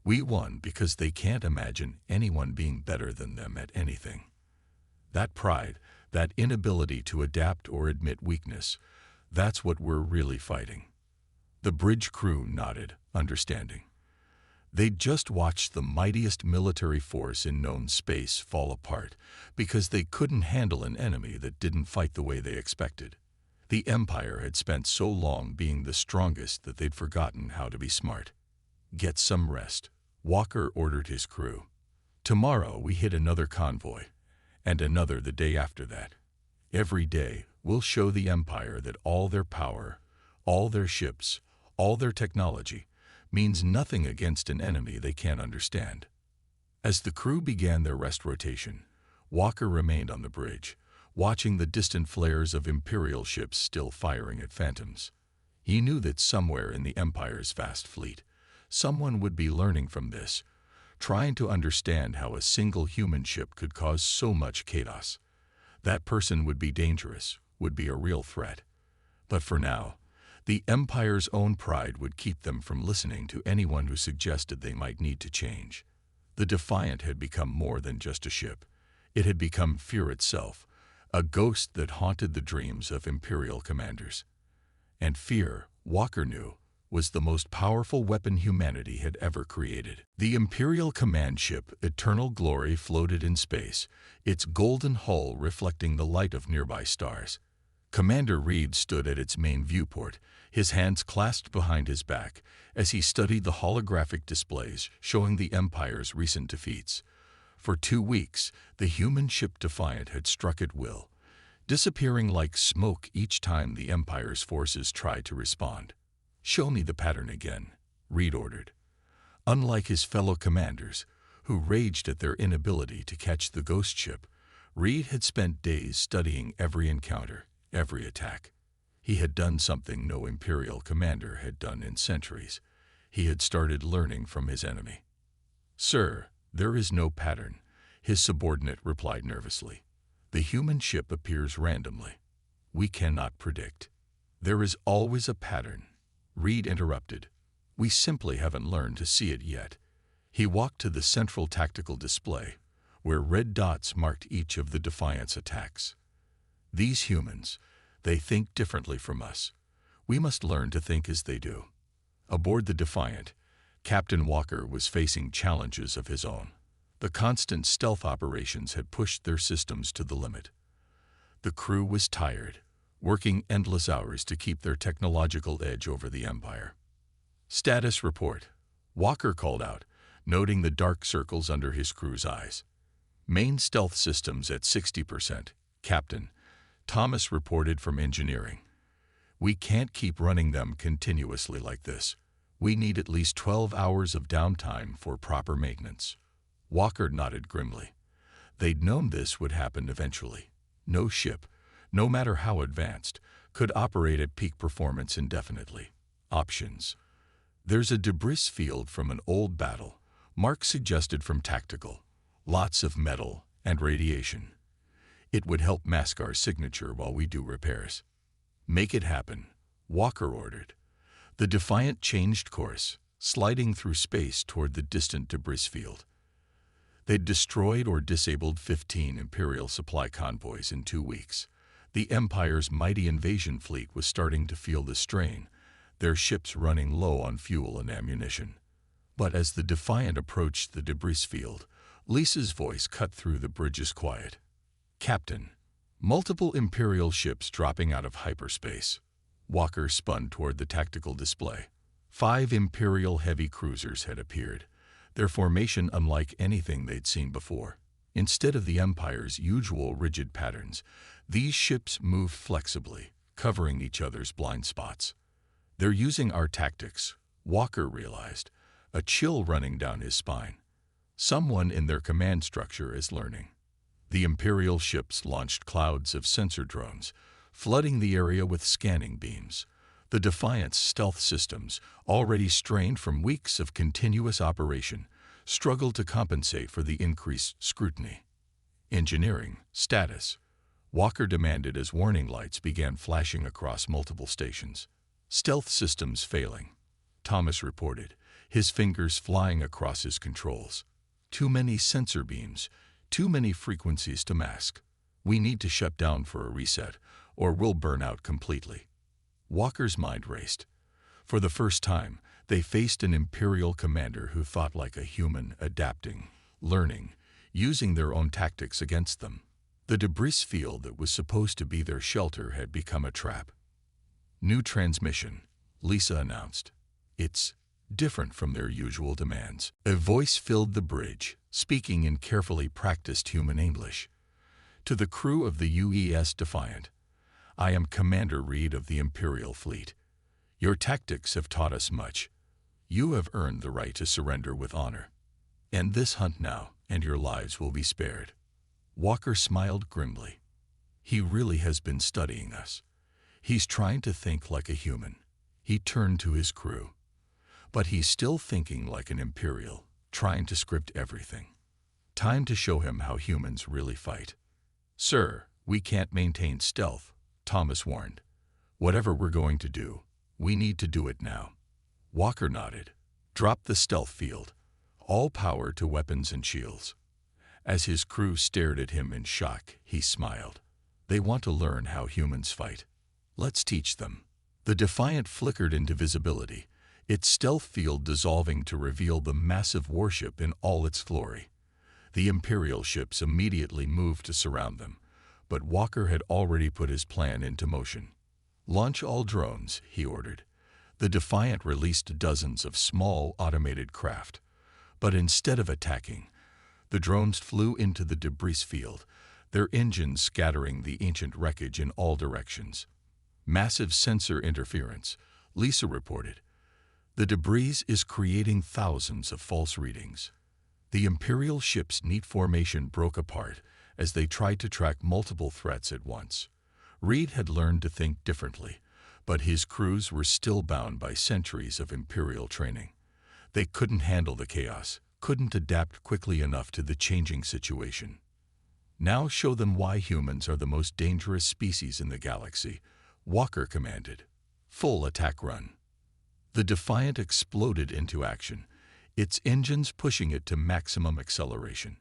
We won because they can't imagine anyone being better than them at anything. That pride, that inability to adapt or admit weakness, that's what we're really fighting." The bridge crew nodded, understanding. They'd just watched the mightiest military force in known space fall apart because they couldn't handle an enemy that didn't fight the way they expected. The Empire had spent so long being the strongest that they'd forgotten how to be smart. Get some rest, Walker ordered his crew. Tomorrow we hit another convoy, and another the day after that. Every day we'll show the Empire that all their power, all their ships, all their technology means nothing against an enemy they can't understand. As the crew began their rest rotation, Walker remained on the bridge, watching the distant flares of Imperial ships still firing at phantoms. He knew that somewhere in the Empire's vast fleet, someone would be learning from this, trying to understand how a single human ship could cause so much chaos. That person would be dangerous, would be a real threat. But for now, the Empire's own pride would keep them from listening to anyone who suggested they might need to change. The Defiant had become more than just a ship. It had become fear itself, a ghost that haunted the dreams of Imperial commanders. And fear, Walker knew, was the most powerful weapon humanity had ever created. The Imperial command ship Eternal Glory floated in space, its golden hull reflecting the light of nearby stars. Commander Reed stood at its main viewport, his hands clasped behind his back, as he studied the holographic displays showing the Empire's recent defeats. For 2 weeks, the human ship Defiant had struck at will, disappearing like smoke each time the Empire's forces tried to respond. "Show me the pattern again," Reed ordered. Unlike his fellow commanders, who raged at their inability to catch the ghost ship, Reed had spent days studying every encounter, every attack. He had done something no Imperial commander had done in centuries. He had started learning from his enemy. "Sir, there is no pattern," his subordinate replied nervously. "The human ship appears randomly. We cannot predict." "There is always a pattern," Reed interrupted. "We simply haven't learned to see it yet." He walked to the central tactical display, where red dots marked each of the Defiant's attacks. "These humans, they think differently from us. We must learn to think as they do." Aboard the Defiant, Captain Walker was facing challenges of his own. The constant stealth operations had pushed their systems to the limit. The crew was tired, working endless hours to keep their technological edge over the Empire. "Status report," Walker called out, noting the dark circles under his crew's eyes. "Main stealth systems at 60%, Captain," Thomas reported from engineering. "We can't keep running them continuously like this. We need at least 12 hours of downtime for proper maintenance." Walker nodded grimly. They'd known this would happen eventually. No ship, no matter how advanced, could operate at peak performance indefinitely. Options. "There's a debris field from an old battle," Mark suggested from tactical. "Lots of metal and radiation. It would help mask our signature while we do repairs." "Make it happen," Walker ordered. The Defiant changed course, sliding through space toward the distant debris field. They'd destroyed or disabled 15 Imperial supply convoys in 2 weeks. The Empire's mighty invasion fleet was starting to feel the strain, their ships running low on fuel and ammunition. But as the Defiant approached the debris field, Lisa's voice cut through the bridge's quiet. "Captain, multiple Imperial ships dropping out of hyperspace." Walker spun toward the tactical display. 5 Imperial heavy cruisers had appeared, their formation unlike anything they'd seen before. Instead of the Empire's usual rigid patterns, these ships moved flexibly, covering each other's blind spots. "They're using our tactics," Walker realized, a chill running down his spine. Someone in their command structure is learning. The Imperial ships launched clouds of sensor drones, flooding the area with scanning beams. The Defiant's stealth systems, already strained from weeks of continuous operation, struggled to compensate for the increased scrutiny. "Engineering, status," Walker demanded as warning lights began flashing across multiple stations. "Stealth systems failing," Thomas reported, his fingers flying across his controls. "Too many sensor beams, too many frequencies to mask. We need to shut down for a reset, or we'll burn out completely." Walker's mind raced. For the first time, they faced an Imperial commander who thought like a human, adapting, learning, using their own tactics against them. The debris field that was supposed to be their shelter had become a trap. "New transmission," Lisa announced. "It's different from their usual demands. A voice filled the bridge, speaking in carefully practiced human English. To the crew of the UES Defiant, I am Commander Reed of the Imperial Fleet. Your tactics have taught us much. You have earned the right to surrender with honor. End this hunt now, and your lives will be spared. Walker smiled grimly. He really has been studying us. He's trying to think like a human. He turned to his crew. But he's still thinking like an Imperial, trying to script everything. Time to show him how humans really fight. Sir, we can't maintain stealth, Thomas warned. Whatever we're going to do, we need to do it now. Walker nodded. Drop the stealth field. All power to weapons and shields. As his crew stared at him in shock, he smiled. They want to learn how humans fight. Let's teach them. The Defiant flickered into visibility, its stealth field dissolving to reveal the massive warship in all its glory. The Imperial ships immediately moved to surround them, but Walker had already put his plan into motion. Launch all drones, he ordered. The Defiant released dozens of small automated craft, but instead of attacking, the drones flew into the debris field, their engines scattering the ancient wreckage in all directions. Massive sensor interference, Lisa reported. The debris is creating thousands of false readings. The Imperial ship's neat formation broke apart as they tried to track multiple threats at once. Reed had learned to think differently, but his crews were still bound by centuries of Imperial training. They couldn't handle the chaos, couldn't adapt quickly enough to the changing situation. Now show them why humans are the most dangerous species in the galaxy, Walker commanded. Full attack run. The Defiant exploded into action, its engines pushing it to maximum acceleration.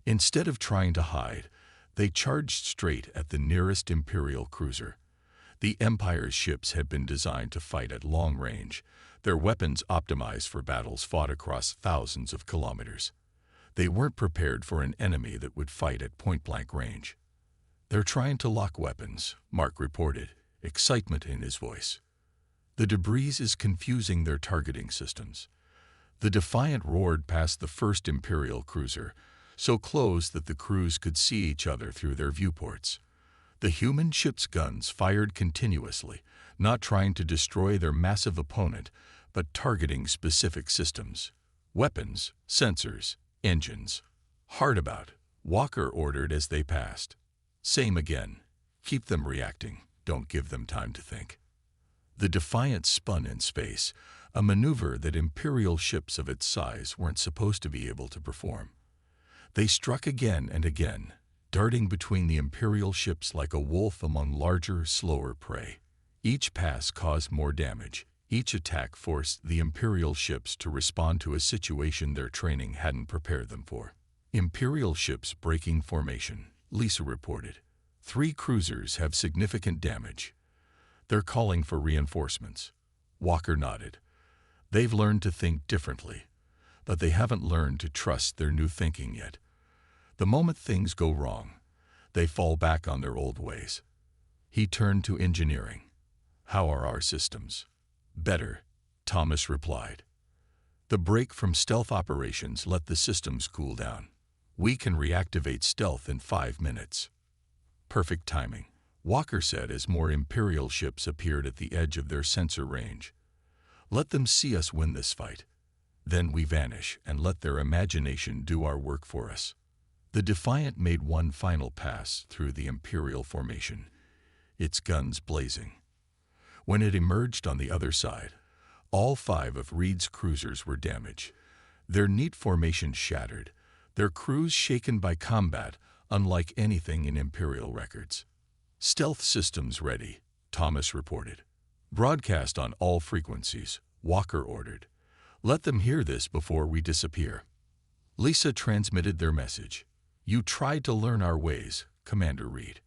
Instead of trying to hide, they charged straight at the nearest Imperial cruiser. The Empire's ships had been designed to fight at long range, their weapons optimized for battles fought across thousands of kilometers. They weren't prepared for an enemy that would fight at point-blank range. They're trying to lock weapons, Mark reported, excitement in his voice. The debris is confusing their targeting systems. The Defiant roared past the first Imperial cruiser, so close that the crews could see each other through their viewports. The human ship's guns fired continuously, not trying to destroy their massive opponent, but targeting specific systems. Weapons, sensors, engines. Hard about, Walker ordered as they passed. Same again. Keep them reacting, don't give them time to think. The Defiant spun in space, a maneuver that Imperial ships of its size weren't supposed to be able to perform. They struck again and again, darting between the Imperial ships like a wolf among larger, slower prey. Each pass caused more damage. Each attack forced the Imperial ships to respond to a situation their training hadn't prepared them for. Imperial ships breaking formation, Lisa reported. 3 cruisers have significant damage. They're calling for reinforcements. Walker nodded. They've learned to think differently, but they haven't learned to trust their new thinking yet. The moment things go wrong, they fall back on their old ways. He turned to engineering. How are our systems? Better, Thomas replied. The break from stealth operations let the systems cool down. We can reactivate stealth in 5 minutes. Perfect timing, Walker said as more Imperial ships appeared at the edge of their sensor range. Let them see us win this fight. Then we vanish and let their imagination do our work for us. The Defiant made one final pass through the Imperial formation, its guns blazing. When it emerged on the other side, all 5 of Reed's cruisers were damaged. Their neat formation shattered, their crews shaken by combat unlike anything in Imperial records. Stealth systems ready, Thomas reported. Broadcast on all frequencies, Walker ordered. Let them hear this before we disappear. Lisa transmitted their message. You tried to learn our ways, Commander Reed,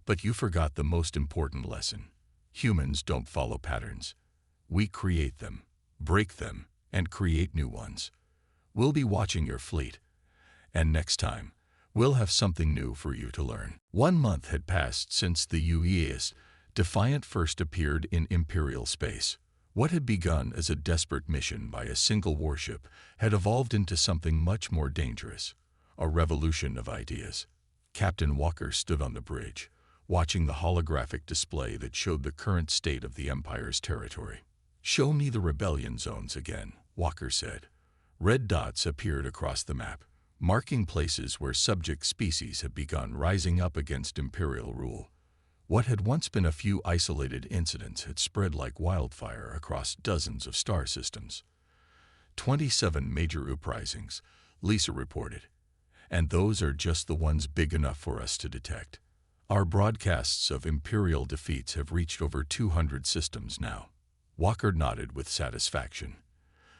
but you forgot the most important lesson. Humans don't follow patterns. We create them, break them, and create new ones. We'll be watching your fleet, and next time, we'll have something new for you to learn. 1 month had passed since the UES Defiant first appeared in Imperial space. What had begun as a desperate mission by a single warship had evolved into something much more dangerous, a revolution of ideas. Captain Walker stood on the bridge, watching the holographic display that showed the current state of the Empire's territory. "Show me the rebellion zones again," Walker said. Red dots appeared across the map, marking places where subject species had begun rising up against Imperial rule. What had once been a few isolated incidents had spread like wildfire across dozens of star systems. 27 major uprisings, Lisa reported. And those are just the ones big enough for us to detect. Our broadcasts of Imperial defeats have reached over 200 systems now. Walker nodded with satisfaction.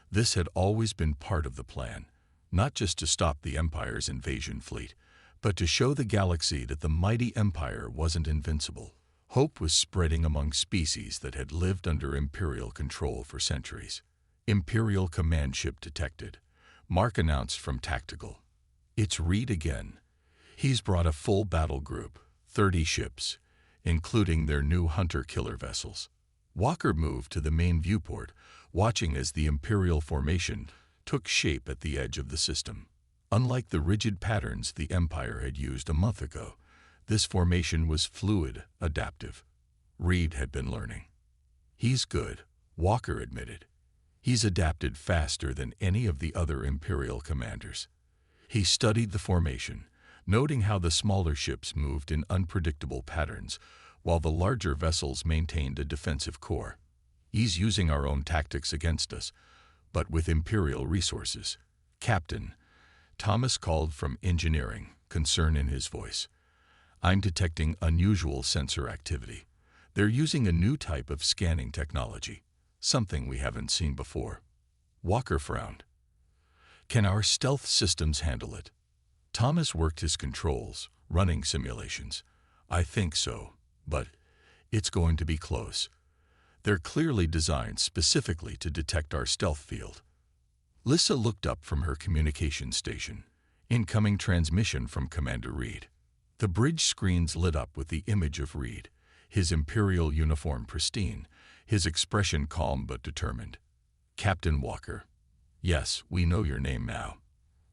This had always been part of the plan, not just to stop the Empire's invasion fleet, but to show the galaxy that the mighty Empire wasn't invincible. Hope was spreading among species that had lived under Imperial control for centuries. "Imperial command ship detected," Mark announced from Tactical. "It's Reed again. He's brought a full battle group, 30 ships, including their new hunter-killer vessels." Walker moved to the main viewport, watching as the Imperial formation took shape at the edge of the system. Unlike the rigid patterns the Empire had used a month ago, this formation was fluid, adaptive. Reed had been learning. "He's good," Walker admitted. "He's adapted faster than any of the other Imperial commanders." He studied the formation, noting how the smaller ships moved in unpredictable patterns, while the larger vessels maintained a defensive core. "He's using our own tactics against us, but with Imperial resources." "Captain," Thomas called from engineering, concern in his voice. "I'm detecting unusual sensor activity. They're using a new type of scanning technology, something we haven't seen before." Walker frowned. "Can our stealth systems handle it?" Thomas worked his controls, running simulations. "I think so, but it's going to be close. They're clearly designed specifically to detect our stealth field." Lisa looked up from her communication station. Incoming transmission from Commander Reed. The bridge screens lit up with the image of Reed, his Imperial uniform pristine, his expression calm but determined. "Captain Walker. Yes, we know your name now.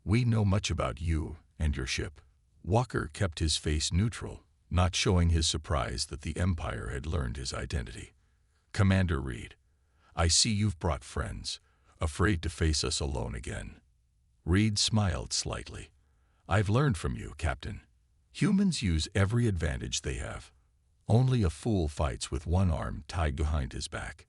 We know much about you and your ship." Walker kept his face neutral, not showing his surprise that the Empire had learned his identity. "Commander Reed, I see you've brought friends, afraid to face us alone again." Reed smiled slightly. "I've learned from you, Captain. Humans use every advantage they have. Only a fool fights with one arm tied behind his back."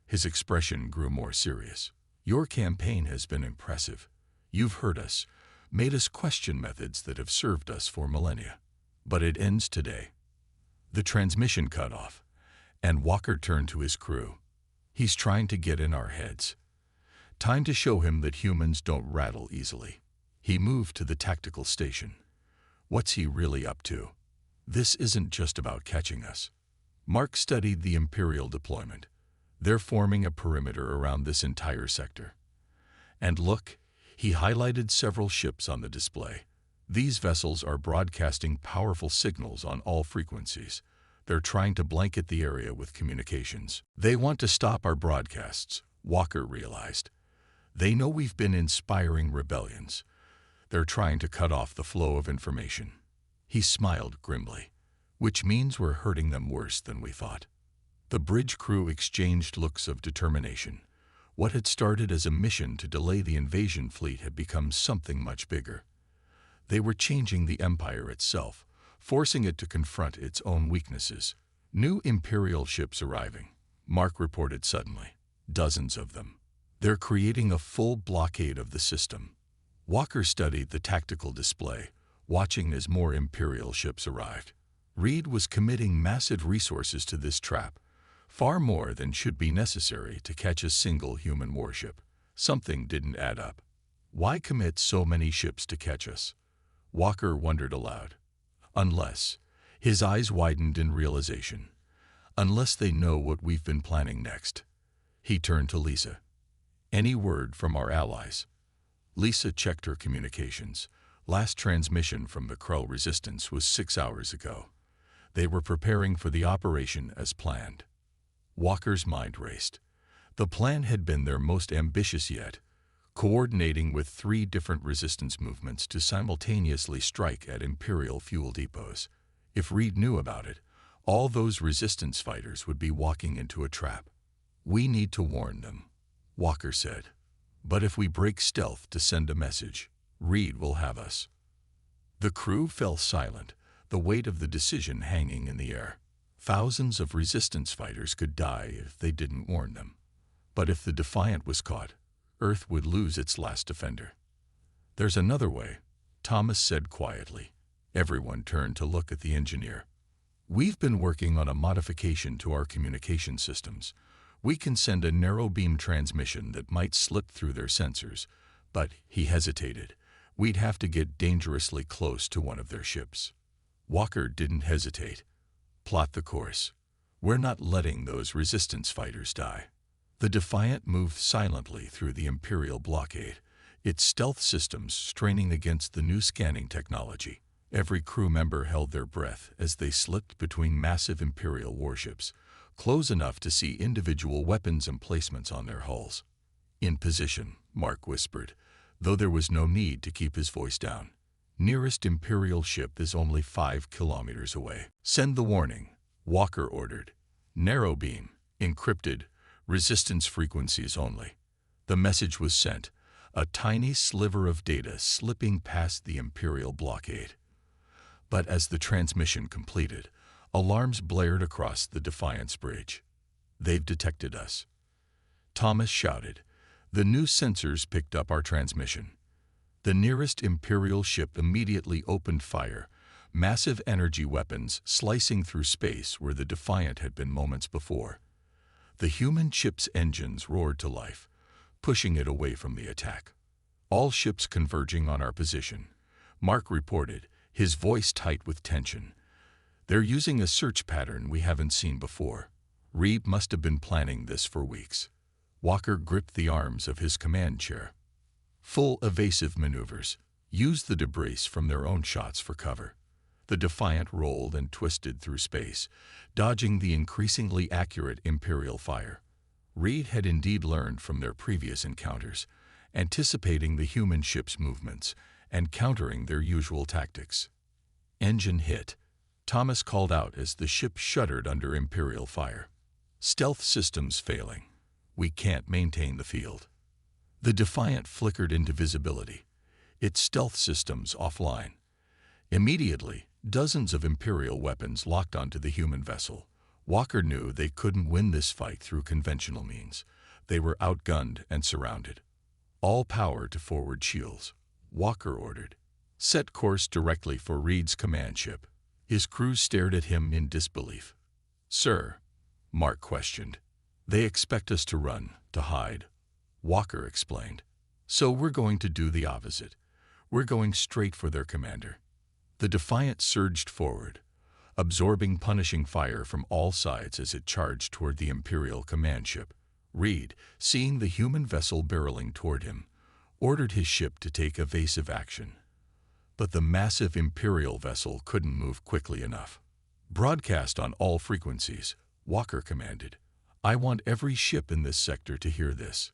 His expression grew more serious. "Your campaign has been impressive. You've hurt us, made us question methods that have served us for millennia. But it ends today." The transmission cut off, and Walker turned to his crew. "He's trying to get in our heads. Time to show him that humans don't rattle easily." He moved to the tactical station. "What's he really up to? This isn't just about catching us." Mark studied the Imperial deployment. "They're forming a perimeter around this entire sector. And look," he highlighted several ships on the display. "These vessels are broadcasting powerful signals on all frequencies. They're trying to blanket the area with communications. They want to stop our broadcasts," Walker realized. "They know we've been inspiring rebellions. They're trying to cut off the flow of information." He smiled grimly. "Which means we're hurting them worse than we thought." The bridge crew exchanged looks of determination. What had started as a mission to delay the invasion fleet had become something much bigger. They were changing the Empire itself, forcing it to confront its own weaknesses. "New Imperial ships arriving," Mark reported suddenly. "Dozens of them. They're creating a full blockade of the system." Walker studied the tactical display, watching as more Imperial ships arrived. Reed was committing massive resources to this trap, far more than should be necessary to catch a single human warship. Something didn't add up. Why commit so many ships to catch us? Walker wondered aloud. Unless, his eyes widened in realization, unless they know what we've been planning next. He turned to Lisa. "Any word from our allies?" Lisa checked her communications. Last transmission from the Krull resistance was 6 hours ago. They were preparing for the operation as planned. Walker's mind raced. The plan had been their most ambitious yet, coordinating with 3 different resistance movements to simultaneously strike at Imperial fuel depots. If Reed knew about it, all those resistance fighters would be walking into a trap. "We need to warn them," Walker said. "But if we break stealth to send a message, Reed will have us." The crew fell silent, the weight of the decision hanging in the air. Thousands of resistance fighters could die if they didn't warn them. But if the Defiant was caught, Earth would lose its last defender. "There's another way," Thomas said quietly. Everyone turned to look at the engineer. "We've been working on a modification to our communication systems. We can send a narrow-beam transmission that might slip through their sensors." But he hesitated. "We'd have to get dangerously close to one of their ships." Walker didn't hesitate. "Plot the course. We're not letting those resistance fighters die." The Defiant moved silently through the Imperial blockade, its stealth systems straining against the new scanning technology. Every crew member held their breath as they slipped between massive Imperial warships, close enough to see individual weapons emplacements on their hulls. "In position," Mark whispered, though there was no need to keep his voice down. "Nearest Imperial ship is only 5 kilometers away." "Send the warning," Walker ordered. "Narrow beam, encrypted, resistance frequencies only." The message was sent, a tiny sliver of data slipping past the Imperial blockade. But as the transmission completed, alarms blared across the Defiance bridge. "They've detected us," Thomas shouted. "The new sensors picked up our transmission." The nearest Imperial ship immediately opened fire, massive energy weapons slicing through space where the Defiant had been moments before. The human ship's engines roared to life, pushing it away from the attack. "All ships converging on our position," Mark reported, his voice tight with tension. "They're using a search pattern we haven't seen before. Reed must have been planning this for weeks." Walker gripped the arms of his command chair. "Full evasive maneuvers. Use the debris from their own shots for cover." The Defiant rolled and twisted through space, dodging the increasingly accurate Imperial fire. Reed had indeed learned from their previous encounters, anticipating the human ship's movements and countering their usual tactics. "Engine hit," Thomas called out as the ship shuddered under Imperial fire. "Stealth systems failing. We can't maintain the field." The Defiant flickered into visibility, its stealth systems offline. Immediately, dozens of Imperial weapons locked onto the human vessel. Walker knew they couldn't win this fight through conventional means. They were outgunned and surrounded. "All power to forward shields," Walker ordered. "Set course directly for Reed's command ship." His crew stared at him in disbelief. "Sir," Mark questioned. "They expect us to run, to hide," Walker explained. "So we're going to do the opposite. We're going straight for their commander." The Defiant surged forward, absorbing punishing fire from all sides as it charged toward the Imperial command ship. Reed, seeing the human vessel barreling toward him, ordered his ship to take evasive action. But the massive Imperial vessel couldn't move quickly enough. "Broadcast on all frequencies," Walker commanded. "I want every ship in this sector to hear this."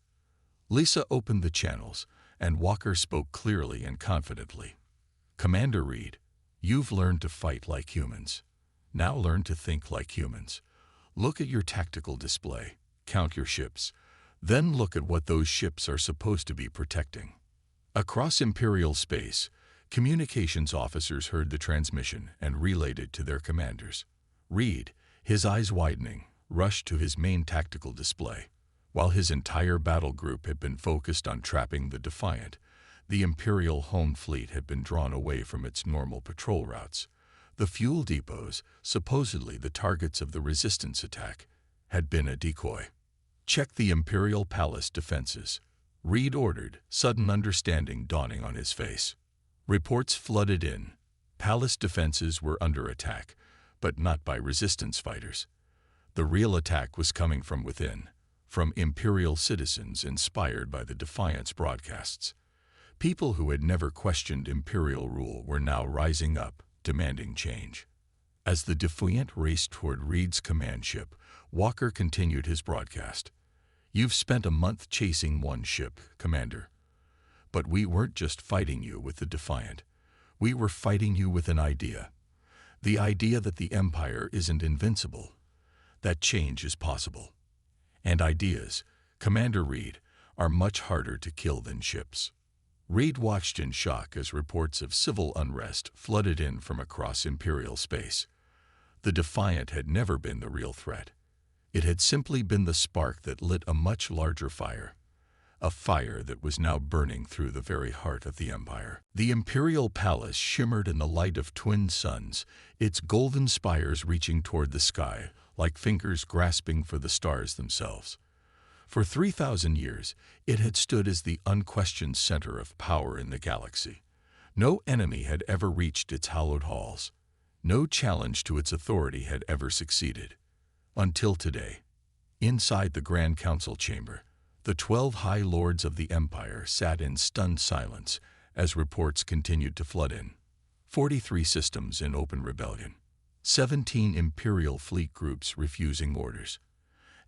Lisa opened the channels, and Walker spoke clearly and confidently. "Commander Reed, you've learned to fight like humans. Now learn to think like humans. Look at your tactical display, count your ships, then look at what those ships are supposed to be protecting." Across Imperial space, communications officers heard the transmission and relayed it to their commanders. Reed, his eyes widening, rushed to his main tactical display. While his entire battle group had been focused on trapping the Defiant, the Imperial home fleet had been drawn away from its normal patrol routes. The fuel depots, supposedly the targets of the resistance attack, had been a decoy. "Check the Imperial Palace defenses," Reed ordered, sudden understanding dawning on his face. Reports flooded in. Palace defenses were under attack, but not by resistance fighters. The real attack was coming from within, from Imperial citizens inspired by the Defiance broadcasts. People who had never questioned Imperial rule were now rising up, demanding change. As the Defiant raced toward Reed's command ship, Walker continued his broadcast. You've spent a month chasing one ship, Commander. But we weren't just fighting you with the Defiant. We were fighting you with an idea. The idea that the Empire isn't invincible, that change is possible. And ideas, Commander Reed, are much harder to kill than ships. Reed watched in shock as reports of civil unrest flooded in from across Imperial space. The Defiant had never been the real threat. It had simply been the spark that lit a much larger fire. A fire that was now burning through the very heart of the Empire. The Imperial Palace shimmered in the light of twin suns, its golden spires reaching toward the sky, like fingers grasping for the stars themselves. For 3,000 years, it had stood as the unquestioned center of power in the galaxy. No enemy had ever reached its hallowed halls. No challenge to its authority had ever succeeded. Until today, inside the Grand Council chamber, the 12 High Lords of the Empire sat in stunned silence as reports continued to flood in. 43 systems in open rebellion. 17 Imperial fleet groups refusing orders.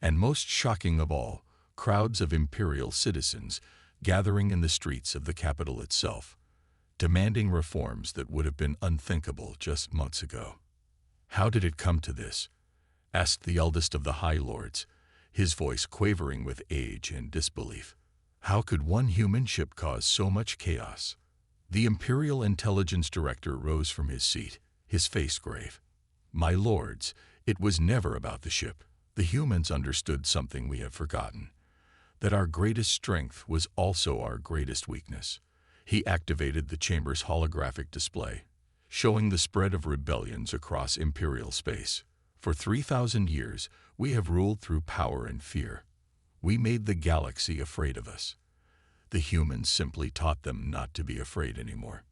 And most shocking of all, crowds of Imperial citizens gathering in the streets of the capital itself, demanding reforms that would have been unthinkable just months ago. How did it come to this? Asked the eldest of the High Lords, his voice quavering with age and disbelief. How could one human ship cause so much chaos? The Imperial Intelligence Director rose from his seat, his face grave. My lords, it was never about the ship. The humans understood something we have forgotten. That our greatest strength was also our greatest weakness. He activated the chamber's holographic display, showing the spread of rebellions across Imperial space. For 3,000 years, we have ruled through power and fear. We made the galaxy afraid of us. The humans simply taught them not to be afraid anymore.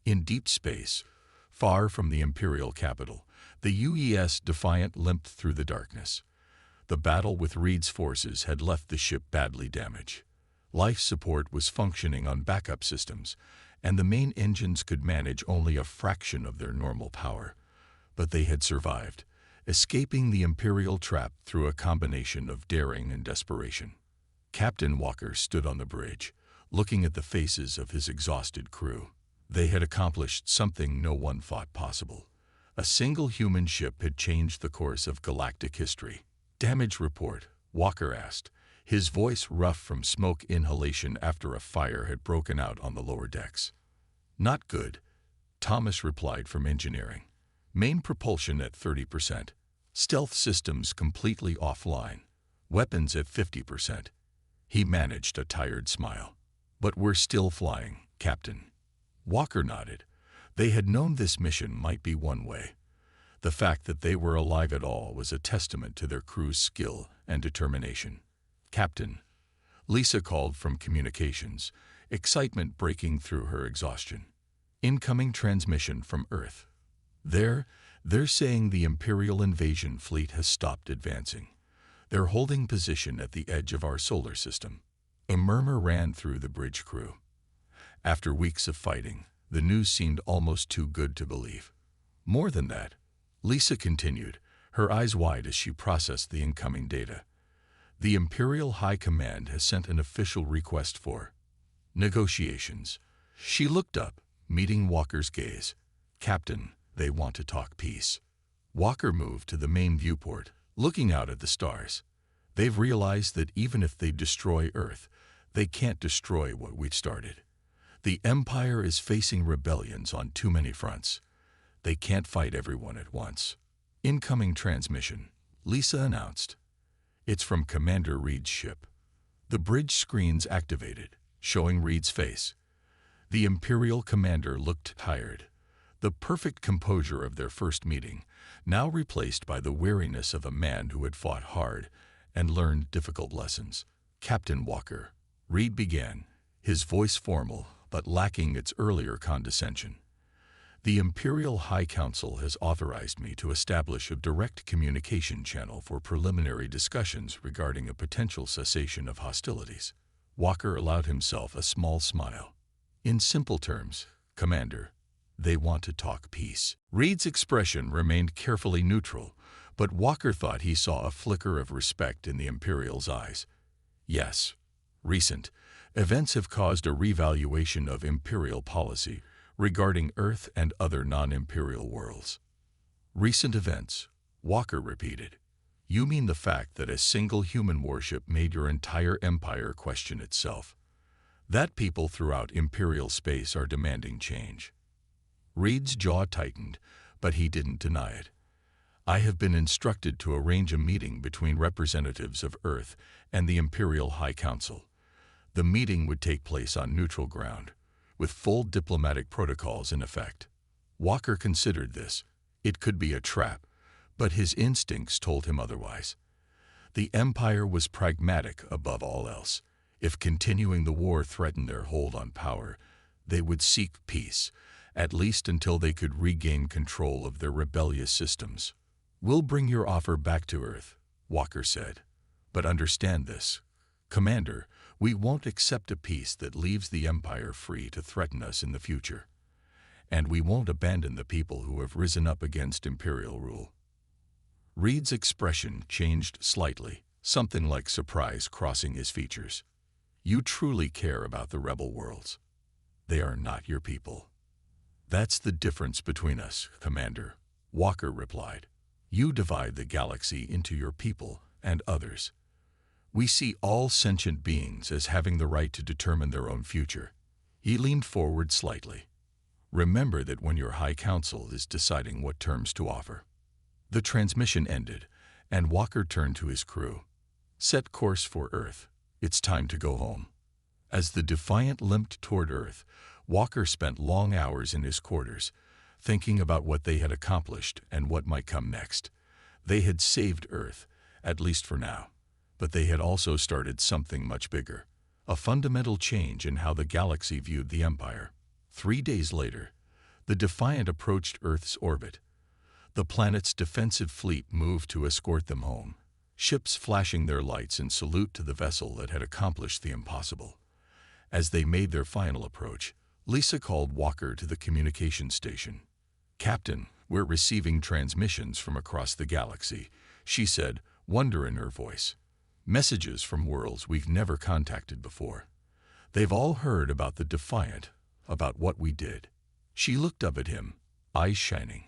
In deep space, far from the Imperial capital, the UES Defiant limped through the darkness. The battle with Reed's forces had left the ship badly damaged. Life support was functioning on backup systems, and the main engines could manage only a fraction of their normal power. But they had survived, escaping the Imperial trap through a combination of daring and desperation. Captain Walker stood on the bridge, looking at the faces of his exhausted crew. They had accomplished something no one thought possible. A single human ship had changed the course of galactic history. Damage report, Walker asked, his voice rough from smoke inhalation after a fire had broken out on the lower decks. Not good, Thomas replied from engineering. Main propulsion at 30%. Stealth systems completely offline. Weapons at 50%. He managed a tired smile. But we're still flying, Captain. Walker nodded. They had known this mission might be one way. The fact that they were alive at all was a testament to their crew's skill and determination. Captain, Lisa called from communications, excitement breaking through her exhaustion. Incoming transmission from Earth. They're saying the Imperial invasion fleet has stopped advancing. They're holding position at the edge of our solar system. A murmur ran through the bridge crew. After weeks of fighting, the news seemed almost too good to believe. More than that, Lisa continued, her eyes wide as she processed the incoming data. The Imperial High Command has sent an official request for negotiations. She looked up, meeting Walker's gaze. Captain, they want to talk peace. Walker moved to the main viewport, looking out at the stars. They've realized that even if they destroy Earth, they can't destroy what we've started. The Empire is facing rebellions on too many fronts. They can't fight everyone at once. Incoming transmission, Lisa announced. It's from Commander Reed's ship. The bridge screens activated, showing Reed's face. The Imperial commander looked tired. The perfect composure of their first meeting, now replaced by the weariness of a man who had fought hard and learned difficult lessons. Captain Walker, Reed began, his voice formal but lacking its earlier condescension. The Imperial High Council has authorized me to establish a direct communication channel for preliminary discussions regarding a potential cessation of hostilities. Walker allowed himself a small smile. In simple terms, Commander, they want to talk peace. Reed's expression remained carefully neutral, but Walker thought he saw a flicker of respect in the Imperial's eyes. Yes, recent events have caused a revaluation of imperial policy regarding Earth and other non-imperial worlds. Recent events, Walker repeated. You mean the fact that a single human warship made your entire empire question itself? That people throughout imperial space are demanding change. Reed's jaw tightened, but he didn't deny it. I have been instructed to arrange a meeting between representatives of Earth and the Imperial High Council. The meeting would take place on neutral ground, with full diplomatic protocols in effect. Walker considered this. It could be a trap, but his instincts told him otherwise. The Empire was pragmatic above all else. If continuing the war threatened their hold on power, they would seek peace, at least until they could regain control of their rebellious systems. We'll bring your offer back to Earth, Walker said. But understand this, Commander, we won't accept a peace that leaves the Empire free to threaten us in the future. And we won't abandon the people who have risen up against Imperial rule. Reed's expression changed slightly, something like surprise crossing his features. You truly care about the rebel worlds. They are not your people. That's the difference between us, Commander, Walker replied. You divide the galaxy into your people and others. We see all sentient beings as having the right to determine their own future. He leaned forward slightly. Remember that when your High Council is deciding what terms to offer. The transmission ended, and Walker turned to his crew. Set course for Earth. It's time to go home. As the Defiant limped toward Earth, Walker spent long hours in his quarters, thinking about what they had accomplished and what might come next. They had saved Earth, at least for now, but they had also started something much bigger, a fundamental change in how the galaxy viewed the Empire. 3 days later, the Defiant approached Earth's orbit. The planet's defensive fleet moved to escort them home, ships flashing their lights in salute to the vessel that had accomplished the impossible. As they made their final approach, Lisa called Walker to the communication station. Captain, we're receiving transmissions from across the galaxy, she said, wonder in her voice. Messages from worlds we've never contacted before. They've all heard about the Defiant, about what we did. She looked up at him, eyes shining.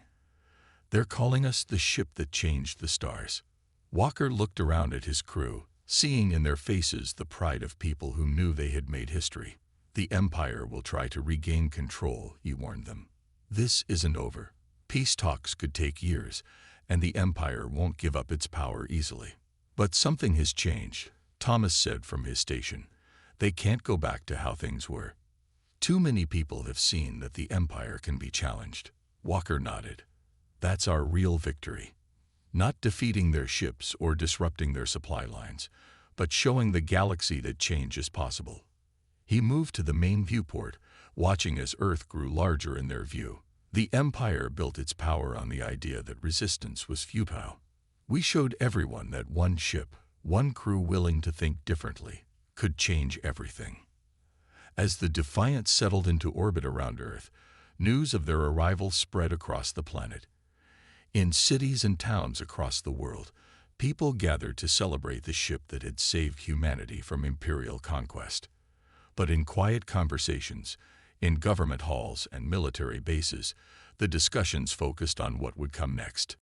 They're calling us the ship that changed the stars. Walker looked around at his crew, seeing in their faces the pride of people who knew they had made history. The Empire will try to regain control, he warned them. This isn't over. Peace talks could take years, and the Empire won't give up its power easily. But something has changed, Thomas said from his station. They can't go back to how things were. Too many people have seen that the Empire can be challenged. Walker nodded. That's our real victory. Not defeating their ships or disrupting their supply lines, but showing the galaxy that change is possible. He moved to the main viewport, watching as Earth grew larger in their view. The Empire built its power on the idea that resistance was futile. We showed everyone that one ship, one crew willing to think differently, could change everything. As the Defiant settled into orbit around Earth, news of their arrival spread across the planet. In cities and towns across the world, people gathered to celebrate the ship that had saved humanity from imperial conquest. But in quiet conversations, in government halls and military bases, the discussions focused on what would come next.